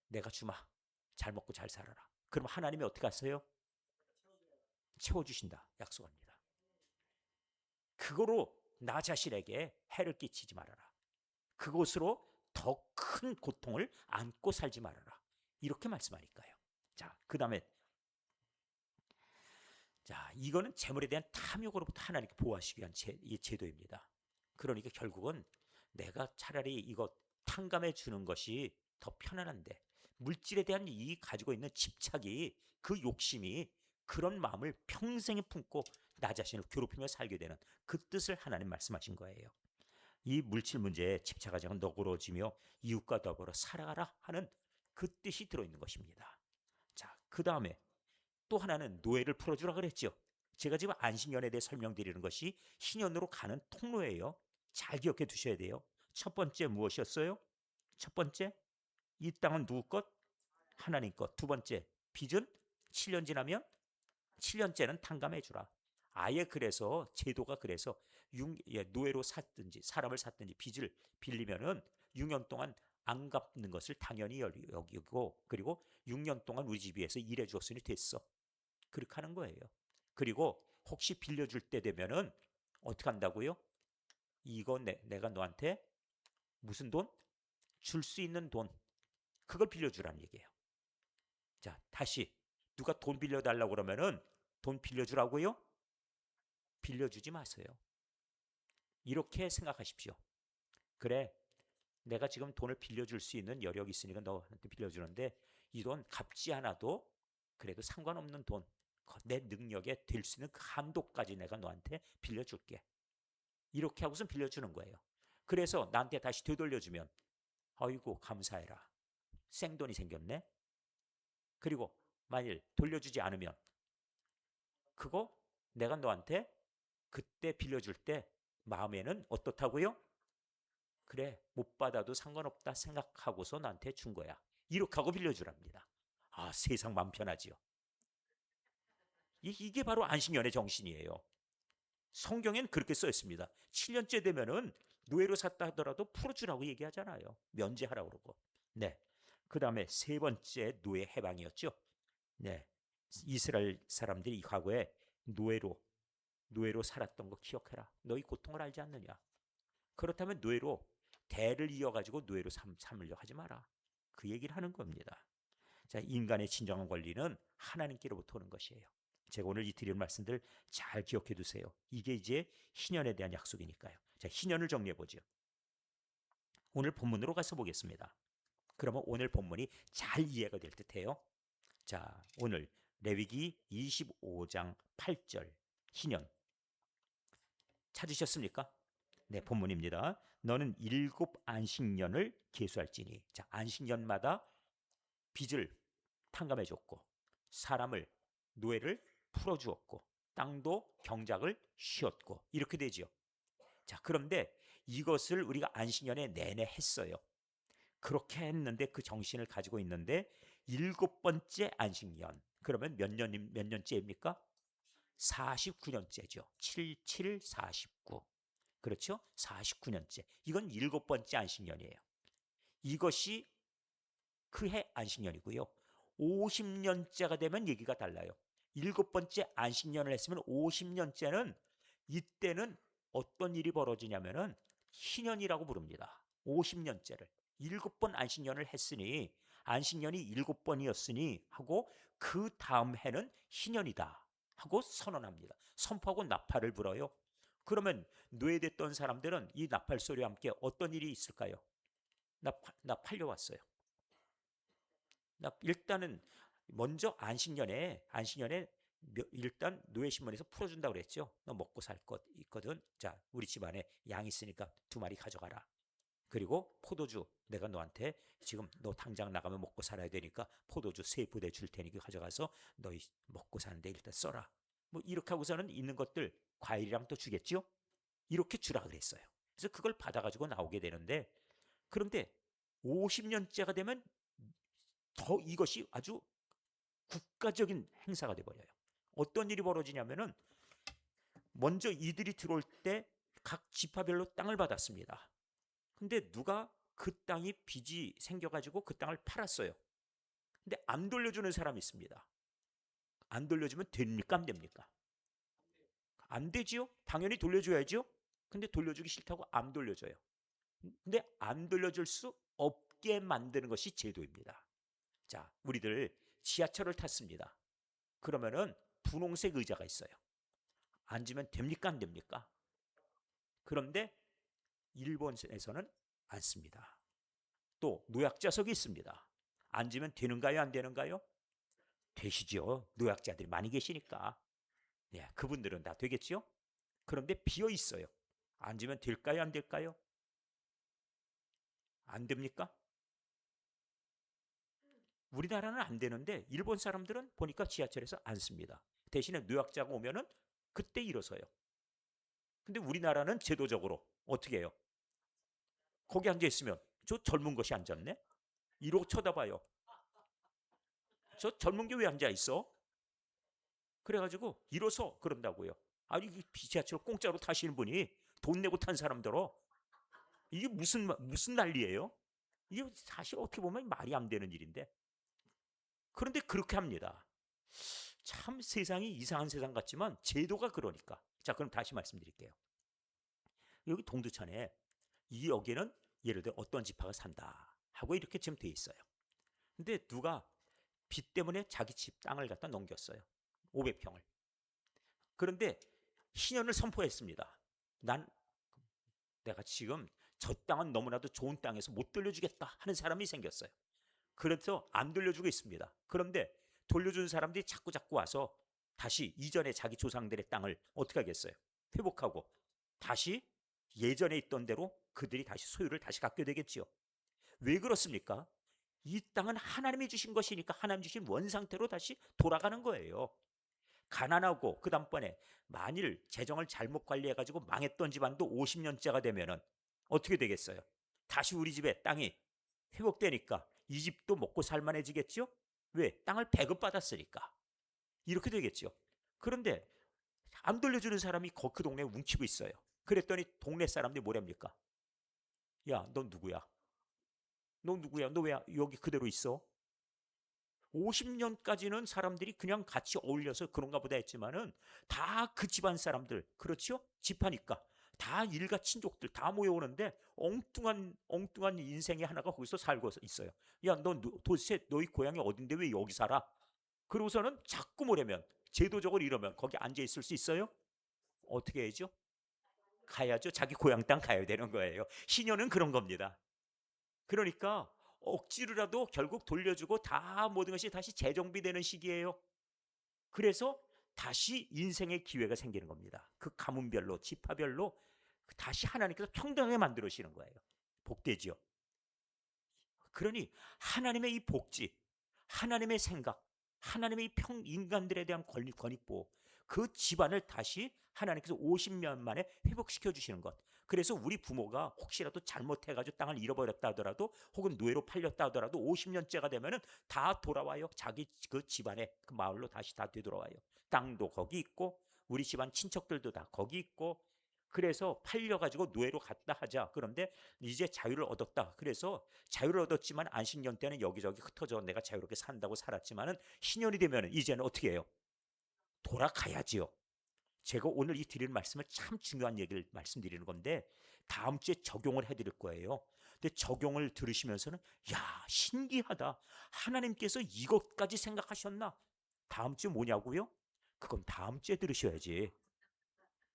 내가 주마. 잘 먹고 잘 살아라. 그럼 하나님이 어떻게 하세요? 채워주신다. 약속합니다. 그거로 나 자신에게 해를 끼치지 말아라. 그것으로 더 큰 고통을 안고 살지 말아라. 이렇게 말씀하니까요. 자, 그 다음에 자, 이거는 재물에 대한 탐욕으로부터 하나님께 보호하시기 위한 제도입니다. 그러니까 결국은 내가 차라리 이거 탕감해 주는 것이 더 편안한데 물질에 대한 이 가지고 있는 집착이 그 욕심이 그런 마음을 평생에 품고 나 자신을 괴롭히며 살게 되는 그 뜻을 하나님 말씀하신 거예요. 이 물질 문제에 집착하지 않고 너그러지며 이웃과 더불어 살아가라 하는 그 뜻이 들어있는 것입니다. 자, 그 다음에 또 하나는 노예를 풀어주라 그랬죠. 제가 지금 안식년에 대해 설명드리는 것이 신년으로 가는 통로예요. 잘 기억해 두셔야 돼요. 첫 번째 무엇이었어요? 첫 번째, 이 땅은 누구 것? 하나님 것. 두 번째, 빚은 7년 지나면 7년째는 탕감해 주라. 아예 그래서 제도가 그래서 노예로 샀든지 사람을 샀든지 빚을 빌리면은 6년 동안 안 갚는 것을 당연히 여기고, 그리고 6년 동안 우리 집 위에서 일해 주었으니 됐어. 그렇게 하는 거예요. 그리고 혹시 빌려줄 때 되면은 어떻게 한다고요? 이거 내가 너한테 무슨 돈? 줄 수 있는 돈. 그걸 빌려주라는 얘기예요. 자, 다시 누가 돈 빌려달라고 그러면은 돈 빌려주라고요? 빌려주지 마세요. 이렇게 생각하십시오. 그래, 내가 지금 돈을 빌려줄 수 있는 여력이 있으니까 너한테 빌려주는데 이 돈 갚지 않아도 그래도 상관없는 돈, 내 능력에 될 수 있는 그 한도까지 내가 너한테 빌려줄게. 이렇게 하고선 빌려주는 거예요. 그래서 나한테 다시 되돌려주면 아이고 감사해라. 생돈이 생겼네. 그리고 만일 돌려주지 않으면 그거 내가 너한테 그때 빌려줄 때 마음에는 어떻다고요? 그래, 못 받아도 상관없다 생각하고서 나한테 준 거야. 이렇게 하고 빌려주랍니다. 아, 세상 마음 편하지요. 이게 바로 안식년의 정신이에요. 성경엔 그렇게 써 있습니다. 7년째 되면은 노예로 샀다 하더라도 풀어주라고 얘기하잖아요. 면제하라고 그러고. 네. 그 다음에 세 번째 노예 해방이었죠. 네. 이스라엘 사람들이 과거에 노예로 살았던 거 기억해라. 너희 고통을 알지 않느냐. 그렇다면 노예로 대를 이어가지고 노예로 삼으려 하지 마라. 그 얘기를 하는 겁니다. 자, 인간의 진정한 권리는 하나님께로부터 오는 것이에요. 제가 오늘 이 드리는 말씀들 잘 기억해 두세요. 이게 이제 희년에 대한 약속이니까요. 자, 희년을 정리해 보죠. 오늘 본문으로 가서 보겠습니다. 그러면 오늘 본문이 잘 이해가 될 듯해요. 자, 오늘 레위기 25장 8절 희년 찾으셨습니까? 네, 본문입니다. 너는 7안식년을 계수할지니. 자, 안식년마다 빚을 탕감해 줬고 사람을 노예를 풀어 주었고 땅도 경작을 쉬었고 이렇게 되지요. 자, 그런데 이것을 우리가 안식년에 내내 했어요. 그렇게 했는데 그 정신을 가지고 있는데 7번째 안식년. 그러면 몇 년째입니까? 49년째죠. 7, 7, 49. 그렇죠? 49년째. 이건 7번째 안식년이에요. 이것이 그해 안식년이고요. 50년째가 되면 얘기가 달라요. 7번째 안식년을 했으면 50년째는 이때는 어떤 일이 벌어지냐면은 희년이라고 부릅니다. 50년째를 7번 안식년을 했으니 안식년이 7번이었으니 하고 그 다음 해는 희년이다 하고 선언합니다. 선포하고 나팔을 불어요. 그러면 노예됐던 사람들은 이 나팔 소리와 함께 어떤 일이 있을까요? 나 팔려왔어요. 일단은 먼저 안식년에 일단 노예신문에서 풀어준다고 그랬죠. 너 먹고 살 것 있거든. 자, 우리 집안에 양 있으니까 2마리 가져가라. 그리고 포도주 내가 너한테 지금 너 당장 나가면 먹고 살아야 되니까 포도주 3부대 줄 테니까 가져가서 너희 먹고 사는데 일단 써라. 뭐 이렇게 하고서는 있는 것들 과일이랑 또 주겠죠. 이렇게 주라 그랬어요. 그래서 그걸 받아가지고 나오게 되는데 그런데 50년째가 되면 더 이것이 아주 국가적인 행사가 돼버려요. 어떤 일이 벌어지냐면은 먼저 이들이 들어올 때 각 지파별로 땅을 받았습니다. 근데 누가 그 땅이 빚이 생겨가지고 그 땅을 팔았어요. 근데 안 돌려주는 사람이 있습니다. 안 돌려주면 됩니까? 안 됩니까? 안 되지요? 당연히 돌려줘야죠. 근데 돌려주기 싫다고 안 돌려줘요. 근데 안 돌려줄 수 없게 만드는 것이 제도입니다. 자, 우리들 지하철을 탔습니다. 그러면은 분홍색 의자가 있어요. 앉으면 됩니까? 안 됩니까? 그런데 일본에서는 않습니다. 또 노약자석이 있습니다. 앉으면 되는가요? 안 되는가요? 되시죠. 노약자들이 많이 계시니까. 네, 그분들은 다 되겠죠? 그런데 비어 있어요. 앉으면 될까요? 안 될까요? 안 됩니까? 우리나라는 안 되는데 일본 사람들은 보니까 지하철에서 앉습니다. 대신에 노약자가 오면은 그때 일어서요. 근데 우리나라는 제도적으로 어떻게 해요? 거기 앉아 있으면 저 젊은 것이 앉았네? 이러고 쳐다봐요. 저 젊은 게 왜 앉아 있어? 그래가지고 일어서 그런다고요. 아니 이 지하철 공짜로 타시는 분이 돈 내고 탄 사람들어 이게 무슨 난리예요? 이게 사실 어떻게 보면 말이 안 되는 일인데 그런데 그렇게 합니다. 참 세상이 이상한 세상 같지만 제도가 그러니까. 자 그럼 다시 말씀드릴게요. 여기 동두천에 이 여기는 예를 들어 어떤 지파가 산다 하고 이렇게 지금 돼 있어요. 근데 누가 빚 때문에 자기 집 땅을 갖다 넘겼어요. 500평을. 그런데 신현을 선포했습니다. 난 내가 지금 저 땅은 너무나도 좋은 땅에서 못 돌려주겠다 하는 사람이 생겼어요. 그래서 안 돌려주고 있습니다. 그런데 돌려준 사람들이 자꾸 와서 다시 이전에 자기 조상들의 땅을 어떻게 하겠어요? 회복하고 다시 예전에 있던 대로 그들이 다시 소유를 다시 갖게 되겠지요. 왜 그렇습니까? 이 땅은 하나님이 주신 것이니까 하나님 주신 원상태로 다시 돌아가는 거예요. 가난하고 그 다음번에 만일 재정을 잘못 관리해가지고 망했던 집안도 50년째가 되면은 어떻게 되겠어요? 다시 우리 집에 땅이 회복되니까 이 집도 먹고 살만해지겠죠? 왜? 땅을 배급받았으니까. 이렇게 되겠죠. 그런데 안 돌려주는 사람이 그 동네에 뭉치고 있어요. 그랬더니 동네 사람들이 뭐랍니까? 야, 넌 누구야? 너 누구야? 너 왜 여기 그대로 있어? 50년까지는 사람들이 그냥 같이 어울려서 그런가 보다 했지만은 다 그 집안 사람들, 그렇죠? 집하니까. 다 일가 친족들 다 모여오는데 엉뚱한 인생이 하나가 거기서 살고 있어요. 야, 너 도대체 너희 고향이 어딘데 왜 여기 살아? 그러고서는 자꾸 뭐냐면 제도적으로 이러면 거기 앉아 있을 수 있어요? 어떻게 해야죠? 가야죠. 자기 고향 땅 가야 되는 거예요. 신녀는 그런 겁니다. 그러니까 억지로라도 결국 돌려주고 다 모든 것이 다시 재정비되는 시기예요. 그래서 다시 인생의 기회가 생기는 겁니다. 그 가문별로 지파별로 다시 하나님께서 평등하게 만들어주시는 거예요. 복되지요. 그러니 하나님의 이 복지, 하나님의 생각, 하나님의 인간들에 대한 권익보 그 집안을 다시 하나님께서 50년 만에 회복시켜 주시는 것. 그래서 우리 부모가 혹시라도 잘못해가지고 땅을 잃어버렸다 하더라도 혹은 노예로 팔렸다 하더라도 50년째가 되면은 다 돌아와요. 자기 그 집안에 그 마을로 다시 다 되돌아와요. 땅도 거기 있고 우리 집안 친척들도 다 거기 있고 그래서 팔려가지고 노예로 갔다 하자. 그런데 이제 자유를 얻었다. 그래서 자유를 얻었지만 안식년 때는 여기저기 흩어져 내가 자유롭게 산다고 살았지만은 신년이 되면 이제는 어떻게 해요? 돌아가야지요. 제가 오늘 이 드리는 말씀을 참 중요한 얘기를 말씀드리는 건데 다음 주에 적용을 해드릴 거예요. 근데 적용을 들으시면서는 야 신기하다. 하나님께서 이것까지 생각하셨나? 다음 주 뭐냐고요? 그건 다음 주에 들으셔야지.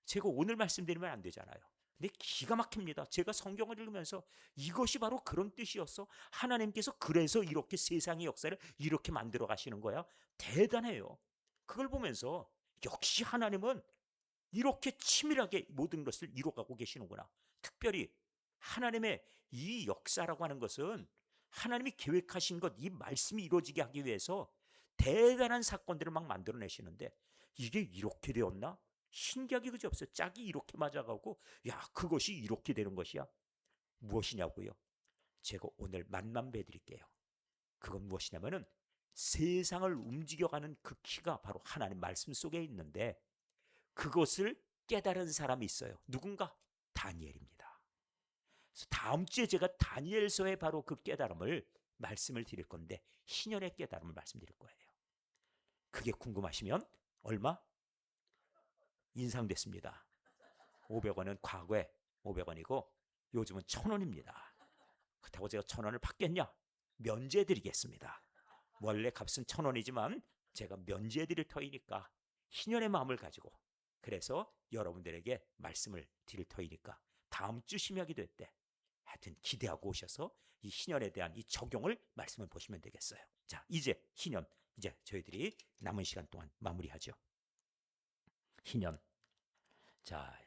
제가 오늘 말씀드리면 안 되잖아요. 근데 기가 막힙니다. 제가 성경을 읽으면서 이것이 바로 그런 뜻이었어. 하나님께서 그래서 이렇게 세상의 역사를 이렇게 만들어 가시는 거야. 대단해요. 그걸 보면서 역시 하나님은 이렇게 치밀하게 모든 것을 이루어가고 계시는구나. 특별히 하나님의 이 역사라고 하는 것은 하나님이 계획하신 것, 이 말씀이 이루어지게 하기 위해서 대단한 사건들을 막 만들어내시는데 이게 이렇게 되었나? 신기하기 그지 없어요. 짝이 이렇게 맞아가고 야 그것이 이렇게 되는 것이야. 무엇이냐고요? 제가 오늘 맛만 배드릴게요. 그건 무엇이냐면은 세상을 움직여가는 그 키가 바로 하나님 말씀 속에 있는데 그것을 깨달은 사람이 있어요. 누군가? 다니엘입니다. 그래서 다음 주에 제가 다니엘서의 바로 그 깨달음을 말씀을 드릴 건데 신현의 깨달음을 말씀드릴 거예요. 그게 궁금하시면 얼마? 인상됐습니다. 500원은 과거에 500원이고 요즘은 1000원입니다. 그렇다고 제가 1000원을 받겠냐? 면제해 드리겠습니다. 원래 값은 1000원이지만 제가 면제해 드릴 터이니까 신현의 마음을 가지고 그래서 여러분들에게 말씀을 드릴 터이니까 다음 주 심야기 될 때 하여튼 기대하고 오셔서 이 신현에 대한 이 적용을 말씀을 보시면 되겠어요. 자, 이제 신현 이제 저희들이 남은 시간 동안 마무리하죠. 신현. 자,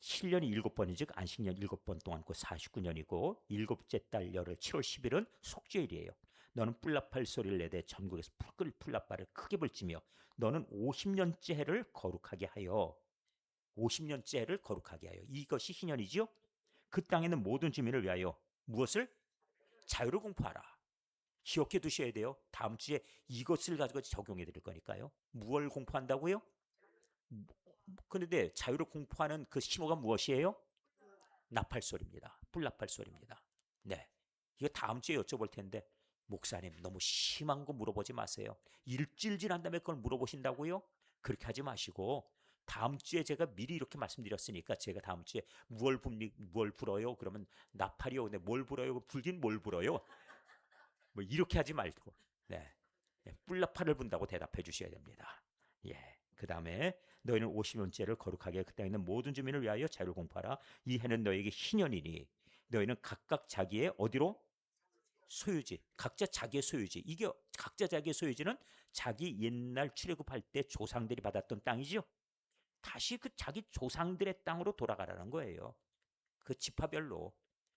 7년이 7번이 즉 안식년 7번 동안 그 49년이고 일곱째 달 열흘 7월 10일은 속죄일이에요. 너는 뿔나팔 소리를 내되 전국에서 뿔나팔을 크게 불지며 너는 50년째 해를 거룩하게 하여 50년째 해를 거룩하게 하여 이것이 희년이지요. 그 땅에 있는 모든 주민을 위하여 무엇을? 자유를 공포하라. 기억해 두셔야 돼요. 다음 주에 이것을 가지고 적용해 드릴 거니까요. 무엇을 공포한다고요? 그런데 자유를 공포하는 그 신호가 무엇이에요? 나팔 소리입니다. 불나팔 소리입니다. 네. 이거 다음 주에 여쭤볼 텐데, 목사님 너무 심한 거 물어보지 마세요. 일주일 지난 다음에 그걸 물어보신다고요? 그렇게 하지 마시고, 다음 주에 제가 미리 이렇게 말씀드렸으니까 제가 다음 주에 뭘 불어요? 그러면 나팔이요. 근데 뭘 불어요? 불긴 뭘 불어요? 뭐 이렇게 하지 말고, 네. 뿔나팔을 분다고 대답해 주셔야 됩니다. 예. 그 다음에 너희는 50년째를 거룩하게 그 땅에 있는 모든 주민을 위하여 자유를 공포하라. 이 해는 너희에게 희년이니 너희는 각각 자기의 어디로? 소유지. 각자 자기의 소유지. 이게 각자 자기의 소유지는 자기 옛날 출애굽할 때 조상들이 받았던 땅이죠. 다시 그 자기 조상들의 땅으로 돌아가라는 거예요. 그 지파별로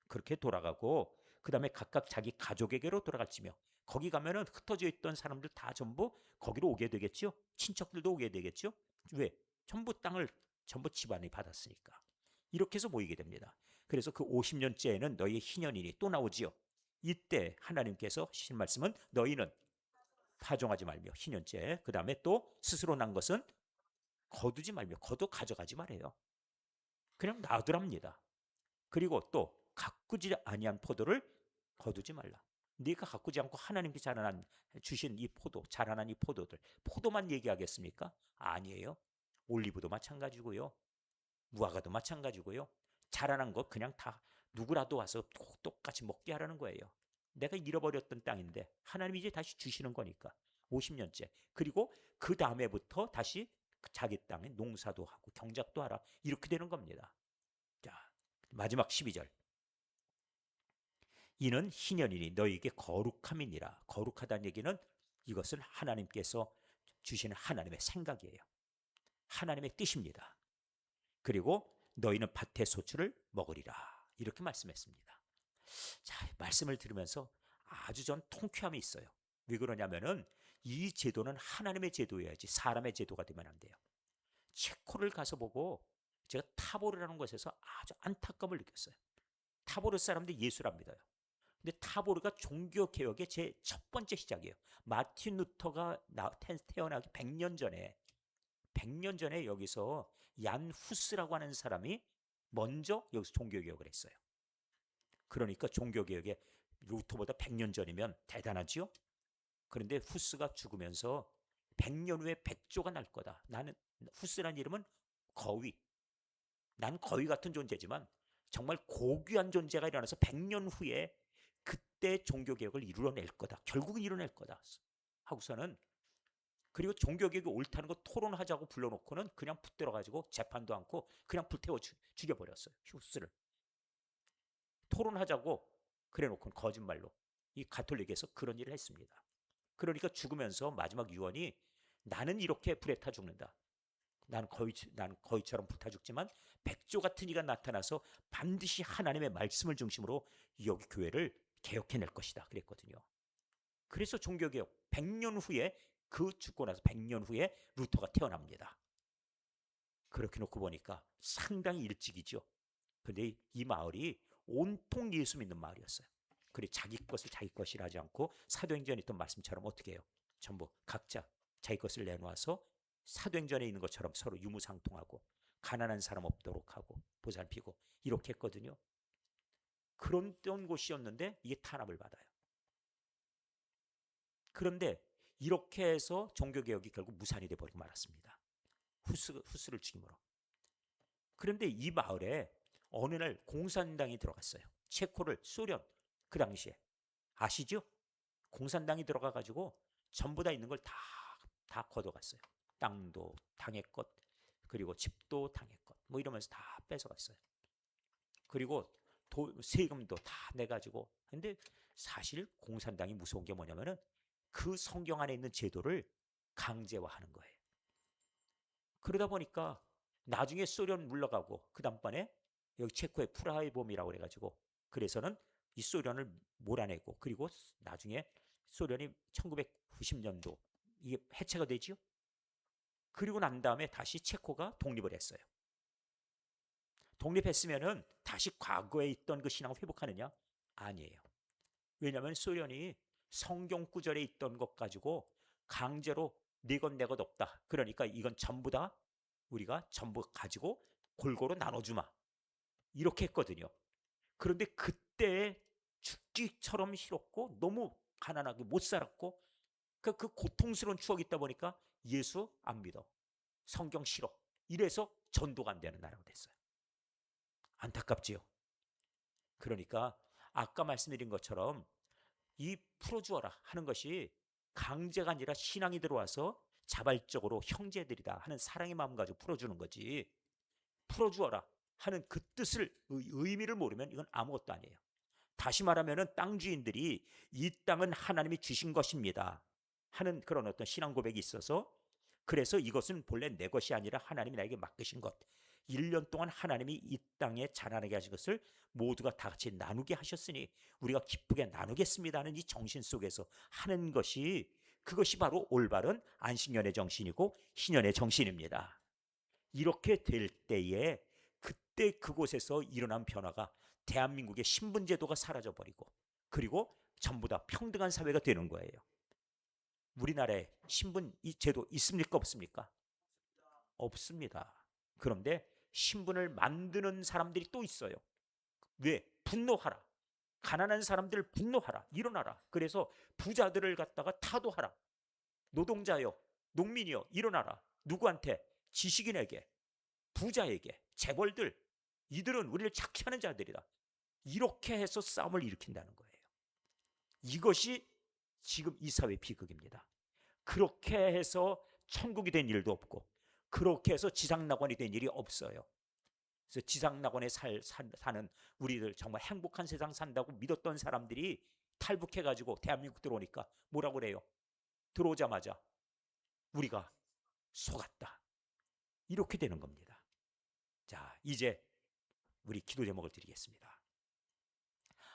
그렇게 돌아가고, 그 다음에 각각 자기 가족에게로 돌아갈지며, 거기 가면은 흩어져 있던 사람들 다 전부 거기로 오게 되겠죠. 친척들도 오게 되겠죠. 왜? 전부 땅을 전부 집안이 받았으니까. 이렇게 해서 모이게 됩니다. 그래서 그 50년째에는 너희의 희년이니 또 나오지요. 이때 하나님께서 하신 말씀은 너희는 파종하지 말며 희년째, 그 다음에 또 스스로 난 것은 거두지 말며, 거둬 가져가지 말아요. 그냥 놔두랍니다. 그리고 또 가꾸지 아니한 포도를 거두지 말라. 네가 가꾸지 않고 하나님께 자라난 주신 이 포도, 자라난 이 포도들, 포도만 얘기하겠습니까? 아니에요. 올리브도 마찬가지고요. 무화과도 마찬가지고요. 자라난 거 그냥 다 누구라도 와서 똑같이 먹게 하라는 거예요. 내가 잃어버렸던 땅인데 하나님이 이제 다시 주시는 거니까. 50년째. 그리고 그 다음에부터 다시 자기 땅에 농사도 하고 경작도 하라. 이렇게 되는 겁니다. 자, 마지막 12절. 이는 희년이니 너희에게 거룩함이니라. 거룩하다는 얘기는 이것은 하나님께서 주시는 하나님의 생각이에요. 하나님의 뜻입니다. 그리고 너희는 밭의 소출을 먹으리라. 이렇게 말씀했습니다. 자, 말씀을 들으면서 아주 전 통쾌함이 있어요. 왜 그러냐면은 이 제도는 하나님의 제도여야지 사람의 제도가 되면 안 돼요. 체코를 가서 보고 제가 타보르라는 곳에서 아주 안타까움을 느꼈어요. 타보르 사람들이 예수를 안 믿어요. 근데 타보르가 종교 개혁의 제 첫 번째 시작이에요. 마틴 루터가 태어나기 100년 전에 여기서 얀 후스라고 하는 사람이 먼저 여기서 종교 개혁을 했어요. 그러니까 종교 개혁에 루터보다 100년 전이면 대단하지요? 그런데 후스가 죽으면서 100년 후에 백조가 날 거다. 나는 후스라는 이름은 거위. 난 거위 같은 존재지만 정말 고귀한 존재가 일어나서 100년 후에 그때 종교개혁을 이루어낼 거다. 결국은 이루어낼 거다. 하고서는 그리고 종교개혁이 옳다는 거 토론하자고 불러놓고는 그냥 붙들어가지고 재판도 않고 그냥 불태워 죽여버렸어요. 휴스를. 토론하자고 그래놓고는 거짓말로. 이 가톨릭에서 그런 일을 했습니다. 그러니까 죽으면서 마지막 유언이 나는 이렇게 불에 타 죽는다. 난 거위처럼 불타 죽지만 백조 같은 이가 나타나서 반드시 하나님의 말씀을 중심으로 여기 교회를 개혁해낼 것이다 그랬거든요. 그래서 종교개혁 100년 후에 그 죽고 나서 100년 후에 루터가 태어납니다. 그렇게 놓고 보니까 상당히 일찍이죠. 근데 이 마을이 온통 예수 믿는 마을이었어요. 그리고 자기 것을 자기 것이라 하지 않고 사도행전에 있던 말씀처럼 어떻게 해요? 전부 각자 자기 것을 내놓아서 사도행전에 있는 것처럼 서로 유무상통하고 가난한 사람 없도록 하고 보살피고 이렇게 했거든요. 그런 곳이었는데 이게 탄압을 받아요. 그런데 이렇게 해서 종교개혁이 결국 무산이 돼버리고 말았습니다. 후스를 죽임으로. 그런데 이 마을에 어느 날 공산당이 들어갔어요. 체코를 소련 그 당시에 아시죠? 공산당이 들어가가지고 전부 다 있는 걸 다 걷어갔어요. 땅도 당의 것, 그리고 집도 당의 것, 뭐 이러면서 다 뺏어갔어요. 그리고 세금도 다 내가지고. 근데 사실 공산당이 무서운 게 뭐냐면은 그 성경 안에 있는 제도를 강제화하는 거예요. 그러다 보니까 나중에 소련 물러가고 그 다음번에 여기 체코의 프라하의 봄이라고 그래가지고 그래서는 이 소련을 몰아내고 그리고 나중에 소련이 1990년도 이게 해체가 되지요. 그리고 난 다음에 다시 체코가 독립을 했어요. 독립했으면은 다시 과거에 있던 그 신앙을 회복하느냐? 아니에요. 왜냐하면 소련이 성경 구절에 있던 것 가지고 강제로 네 것 내 것 없다. 그러니까 이건 전부 다 우리가 전부 가지고 골고루 나눠주마. 이렇게 했거든요. 그런데 그때 죽기처럼 싫었고 너무 가난하게 못 살았고 그 고통스러운 추억이 있다 보니까 예수 안 믿어. 성경 싫어. 이래서 전도가 안 되는 나라가 됐어요. 안타깝지요. 그러니까 아까 말씀드린 것처럼 이 풀어주어라 하는 것이 강제가 아니라 신앙이 들어와서 자발적으로 형제들이다 하는 사랑의 마음 가지고 풀어주는 거지. 풀어주어라 하는 그 뜻을 의미를 모르면 이건 아무것도 아니에요. 다시 말하면 땅 주인들이 이 땅은 하나님이 주신 것입니다 하는 그런 어떤 신앙 고백이 있어서, 그래서 이것은 본래 내 것이 아니라 하나님이 나에게 맡기신 것, 1년 동안 하나님이 이 땅에 자라나게 하신 것을 모두가 다 같이 나누게 하셨으니 우리가 기쁘게 나누겠습니다 하는 이 정신 속에서 하는 것이, 그것이 바로 올바른 안식년의 정신이고 희년의 정신입니다. 이렇게 될 때에 그때 그곳에서 일어난 변화가 대한민국의 신분제도가 사라져버리고 그리고 전부 다 평등한 사회가 되는 거예요. 우리나라에 신분 이 제도 있습니까 없습니까? 없습니다. 그런데 신분을 만드는 사람들이 또 있어요. 왜? 분노하라. 가난한 사람들 분노하라. 일어나라. 그래서 부자들을 갖다가 타도하라. 노동자여, 농민이여, 일어나라. 누구한테? 지식인에게, 부자에게, 재벌들, 이들은 우리를 착취하는 자들이다. 이렇게 해서 싸움을 일으킨다는 거예요. 이것이 지금 이 사회 비극입니다. 그렇게 해서 천국이 된 일도 없고 그렇게 해서 지상낙원이 된 일이 없어요. 그래서 지상낙원에 사는 우리들, 정말 행복한 세상 산다고 믿었던 사람들이 탈북해가지고 대한민국 들어오니까 뭐라고 그래요? 들어오자마자 우리가 속았다. 이렇게 되는 겁니다. 자, 이제 우리 기도 제목을 드리겠습니다.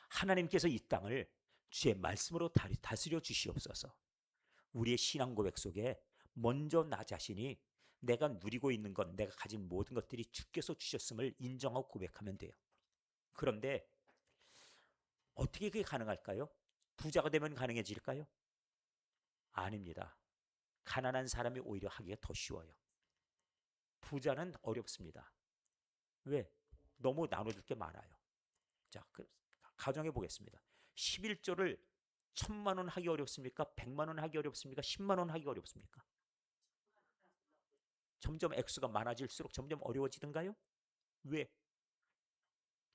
하나님께서 이 땅을 주의 말씀으로 다스려 주시옵소서. 우리의 신앙 고백 속에 먼저 나 자신이 내가 누리고 있는 것, 내가 가진 모든 것들이 주께서 주셨음을 인정하고 고백하면 돼요. 그런데 어떻게 그게 가능할까요? 부자가 되면 가능해질까요? 아닙니다. 가난한 사람이 오히려 하기가 더 쉬워요. 부자는 어렵습니다. 왜? 너무 나눠줄 게 많아요. 자, 가정해 보겠습니다. 11조를 1,000만 원 하기 어렵습니까? 100만 원 하기 어렵습니까? 10만 원 하기 어렵습니까? 점점 액수가 많아질수록 점점 어려워지던가요? 왜?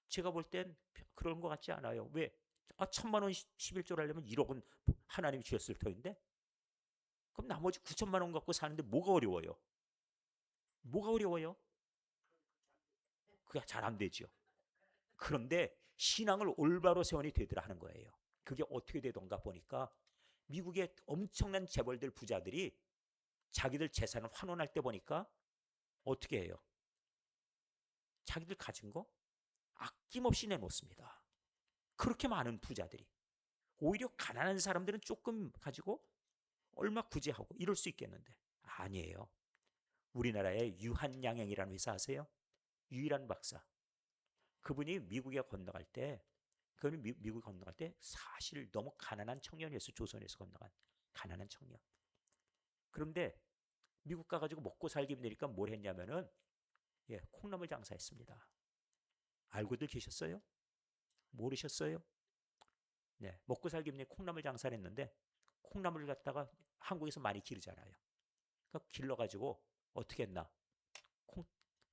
제가 볼 땐 그런 것 같지 않아요. 왜? 1,000만 원 11조를 하려면 1억은 하나님이 주셨을 터인데, 그럼 나머지 9천만 원 갖고 사는데 뭐가 어려워요? 뭐가 어려워요? 그게 잘 안 되죠. 그런데 신앙을 올바로 세원이 되더라 하는 거예요. 그게 어떻게 되던가 보니까 미국의 엄청난 재벌들, 부자들이 자기들 재산을 환원할 때 보니까 어떻게 해요? 자기들 가진 거 아낌없이 내놓습니다. 그렇게 많은 부자들이. 오히려 가난한 사람들은 조금 가지고 얼마 구제하고 이럴 수 있겠는데 아니에요. 우리나라의 유한양행이라는 회사 아세요? 유일한 박사. 그분이 미국에 건너갈 때, 미국에 건너갈 때 사실 너무 가난한 청년이었어요. 조선에서 건너간 가난한 청년. 그런데 미국 가가지고 먹고 살기 힘드니까 뭘 했냐면은 콩나물 장사했습니다. 알고들 계셨어요? 모르셨어요? 네, 먹고 살기 힘드니 콩나물 장사를 했는데 콩나물을 갖다가 한국에서 많이 기르잖아요. 그러니까 길러가지고 어떻게 했나?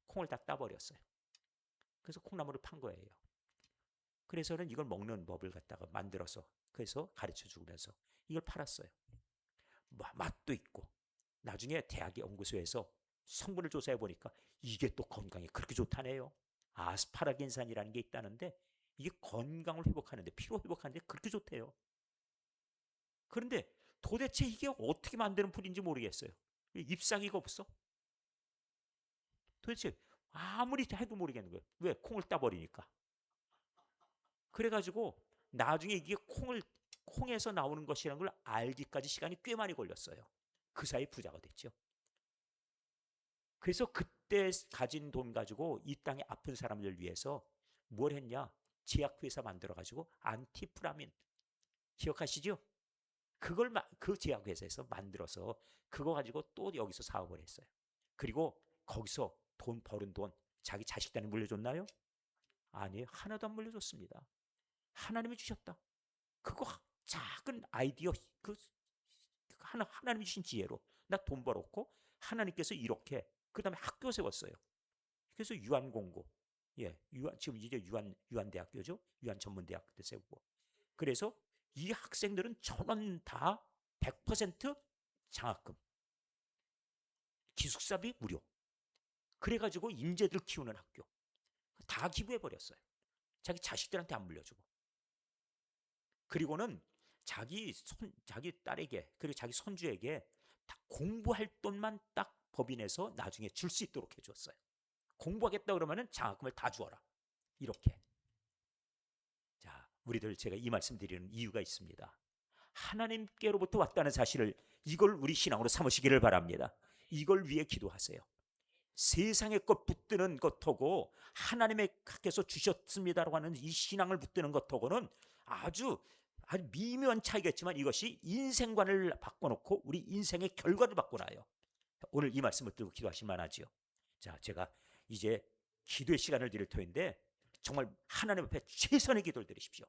콩을 다 따버렸어요. 그래서 콩나물을 판 거예요. 그래서는 이걸 먹는 법을 갖다가 만들어서 그래서 가르쳐 주면서 이걸 팔았어요. 맛도 있고 나중에 대학 연구소에서 성분을 조사해 보니까 이게 또 건강에 그렇게 좋다네요. 아스파라긴산이라는 게 있다는데 이게 건강을 회복하는데, 피로 회복하는데 그렇게 좋대요. 그런데 도대체 이게 어떻게 만드는 풀인지 모르겠어요. 잎사귀가 없어. 도대체 아무리 해도 모르겠는 거예요. 왜? 콩을 따버리니까. 그래가지고 나중에 이게 콩에서 나오는 것이라는 걸 알기까지 시간이 꽤 많이 걸렸어요. 그 사이 부자가 됐죠. 그래서 그때 가진 돈 가지고 이 땅에 아픈 사람들 위해서 뭘 했냐? 제약회사 만들어가지고 안티프라민, 기억하시죠? 그 제약회사에서 만들어서 그거 가지고 또 여기서 사업을 했어요. 그리고 거기서 돈 벌은 돈 자기 자식들한테 물려줬나요? 아니에요. 하나도 안 물려줬습니다. 하나님이 주셨다. 그거 작은 아이디어, 하나님이 주신 지혜로 나 돈 벌었고 하나님께서 이렇게 그 다음에 학교 세웠어요. 그래서 유한공고, 지금 이제 유한대학교죠. 유한전문대학도 세우고. 그래서 이 학생들은 전원 다 100% 장학금, 기숙사비 무료. 그래가지고 인재들 키우는 학교 다 기부해버렸어요. 자기 자식들한테 안 물려주고. 그리고는 자기 딸에게 그리고 자기 손주에게 다 공부할 돈만 딱 법인에서 나중에 줄 수 있도록 해줬어요. 공부하겠다 그러면은 장학금을 다 주어라. 이렇게. 자, 우리들 제가 이 말씀 드리는 이유가 있습니다. 하나님께로부터 왔다는 사실을 이걸 우리 신앙으로 삼으시기를 바랍니다. 이걸 위해 기도하세요. 세상의 것 붙드는 것하고 하나님께서 주셨습니다라고 하는 이 신앙을 붙드는 것하고는 아주 미묘한 차이겠지만 이것이 인생관을 바꿔놓고 우리 인생의 결과를 바꿔놔요. 오늘 이 말씀을 듣고 기도하실 만하지요. 자, 제가 이제 기도의 시간을 드릴 터인데 정말 하나님 앞에 최선의 기도를 드리십시오.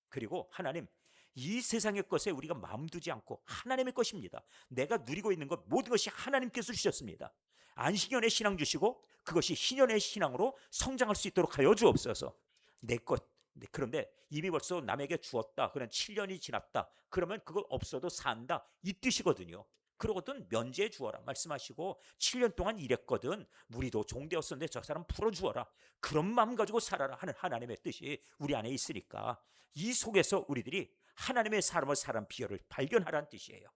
그리고 하나님, 이 세상의 것에 우리가 마음 두지 않고 하나님의 것입니다. 내가 누리고 있는 것 모든 것이 하나님께서 주셨습니다. 안식년의 신앙 주시고 그것이 희년의 신앙으로 성장할 수 있도록 하여 주옵소서. 내 것, 그런데 이미 벌써 남에게 주었다. 그런 7년이 지났다. 그러면 그거 없어도 산다. 이 뜻이거든요. 그러거든 면제해 주어라 말씀하시고 7년 동안 일했거든 우리도 종되었었는데 저 사람 풀어주어라. 그런 마음 가지고 살아라 하는 하나님의 뜻이 우리 안에 있으니까 이 속에서 우리들이 하나님의 사람을 사람 비열을 발견하라는 뜻이에요.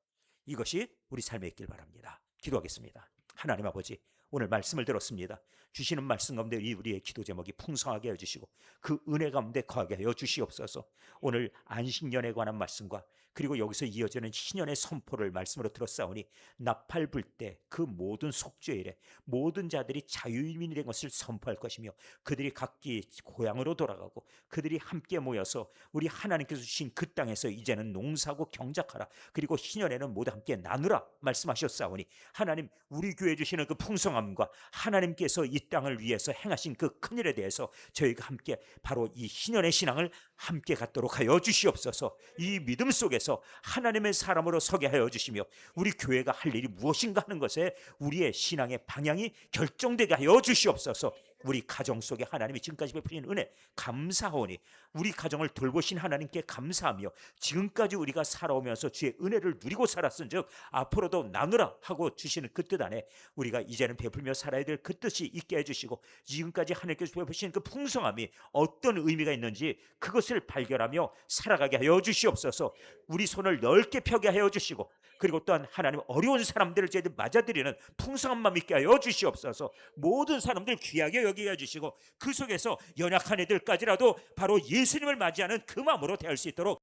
이것이 우리 삶에 있길 바랍니다. 기도하겠습니다. 하나님 아버지, 오늘 말씀을 들었습니다. 주시는 말씀 가운데 우리의 기도 제목이 풍성하게 해주시고 그 은혜 가운데 거하게 하여 주시옵소서. 오늘 안식년에 관한 말씀과 그리고 여기서 이어지는 신년의 선포를 말씀으로 들었사오니 나팔 불 때 그 모든 속죄일에 모든 자들이 자유인이 된 것을 선포할 것이며 그들이 각기 고향으로 돌아가고 그들이 함께 모여서 우리 하나님께서 주신 그 땅에서 이제는 농사하고 경작하라. 그리고 신년에는 모두 함께 나누라 말씀하셨사오니 하나님, 우리 교회 주시는 그 풍성함과 하나님께서 이 땅을 위해서 행하신 그 큰일에 대해서 저희가 함께 바로 이 신년의 신앙을 함께 갖도록 하여 주시옵소서. 이 믿음 속에서 하나님의 사람으로 서게 하여 주시며 우리 교회가 할 일이 무엇인가 하는 것에 우리의 신앙의 방향이 결정되게 하여 주시옵소서. 우리 가정 속에 하나님이 지금까지 베푸신 은혜 감사하오니 우리 가정을 돌보신 하나님께 감사하며 지금까지 우리가 살아오면서 주의 은혜를 누리고 살았은즉 앞으로도 나누라 하고 주시는 그 뜻 안에 우리가 이제는 베풀며 살아야 될 그 뜻이 있게 해주시고 지금까지 하나님께서 베푸신 그 풍성함이 어떤 의미가 있는지 그것을 발견하며 살아가게 하여 주시옵소서. 우리 손을 넓게 펴게 하여 주시고 그리고 또한 하나님 어려운 사람들을 저희들 맞아들이는 풍성한 마음 있게 하여 주시옵소서. 모든 사람들 귀하게 여기게 해주시고 그 속에서 연약한 애들까지라도 바로 예수님을 맞이하는 그 마음으로 대할 수 있도록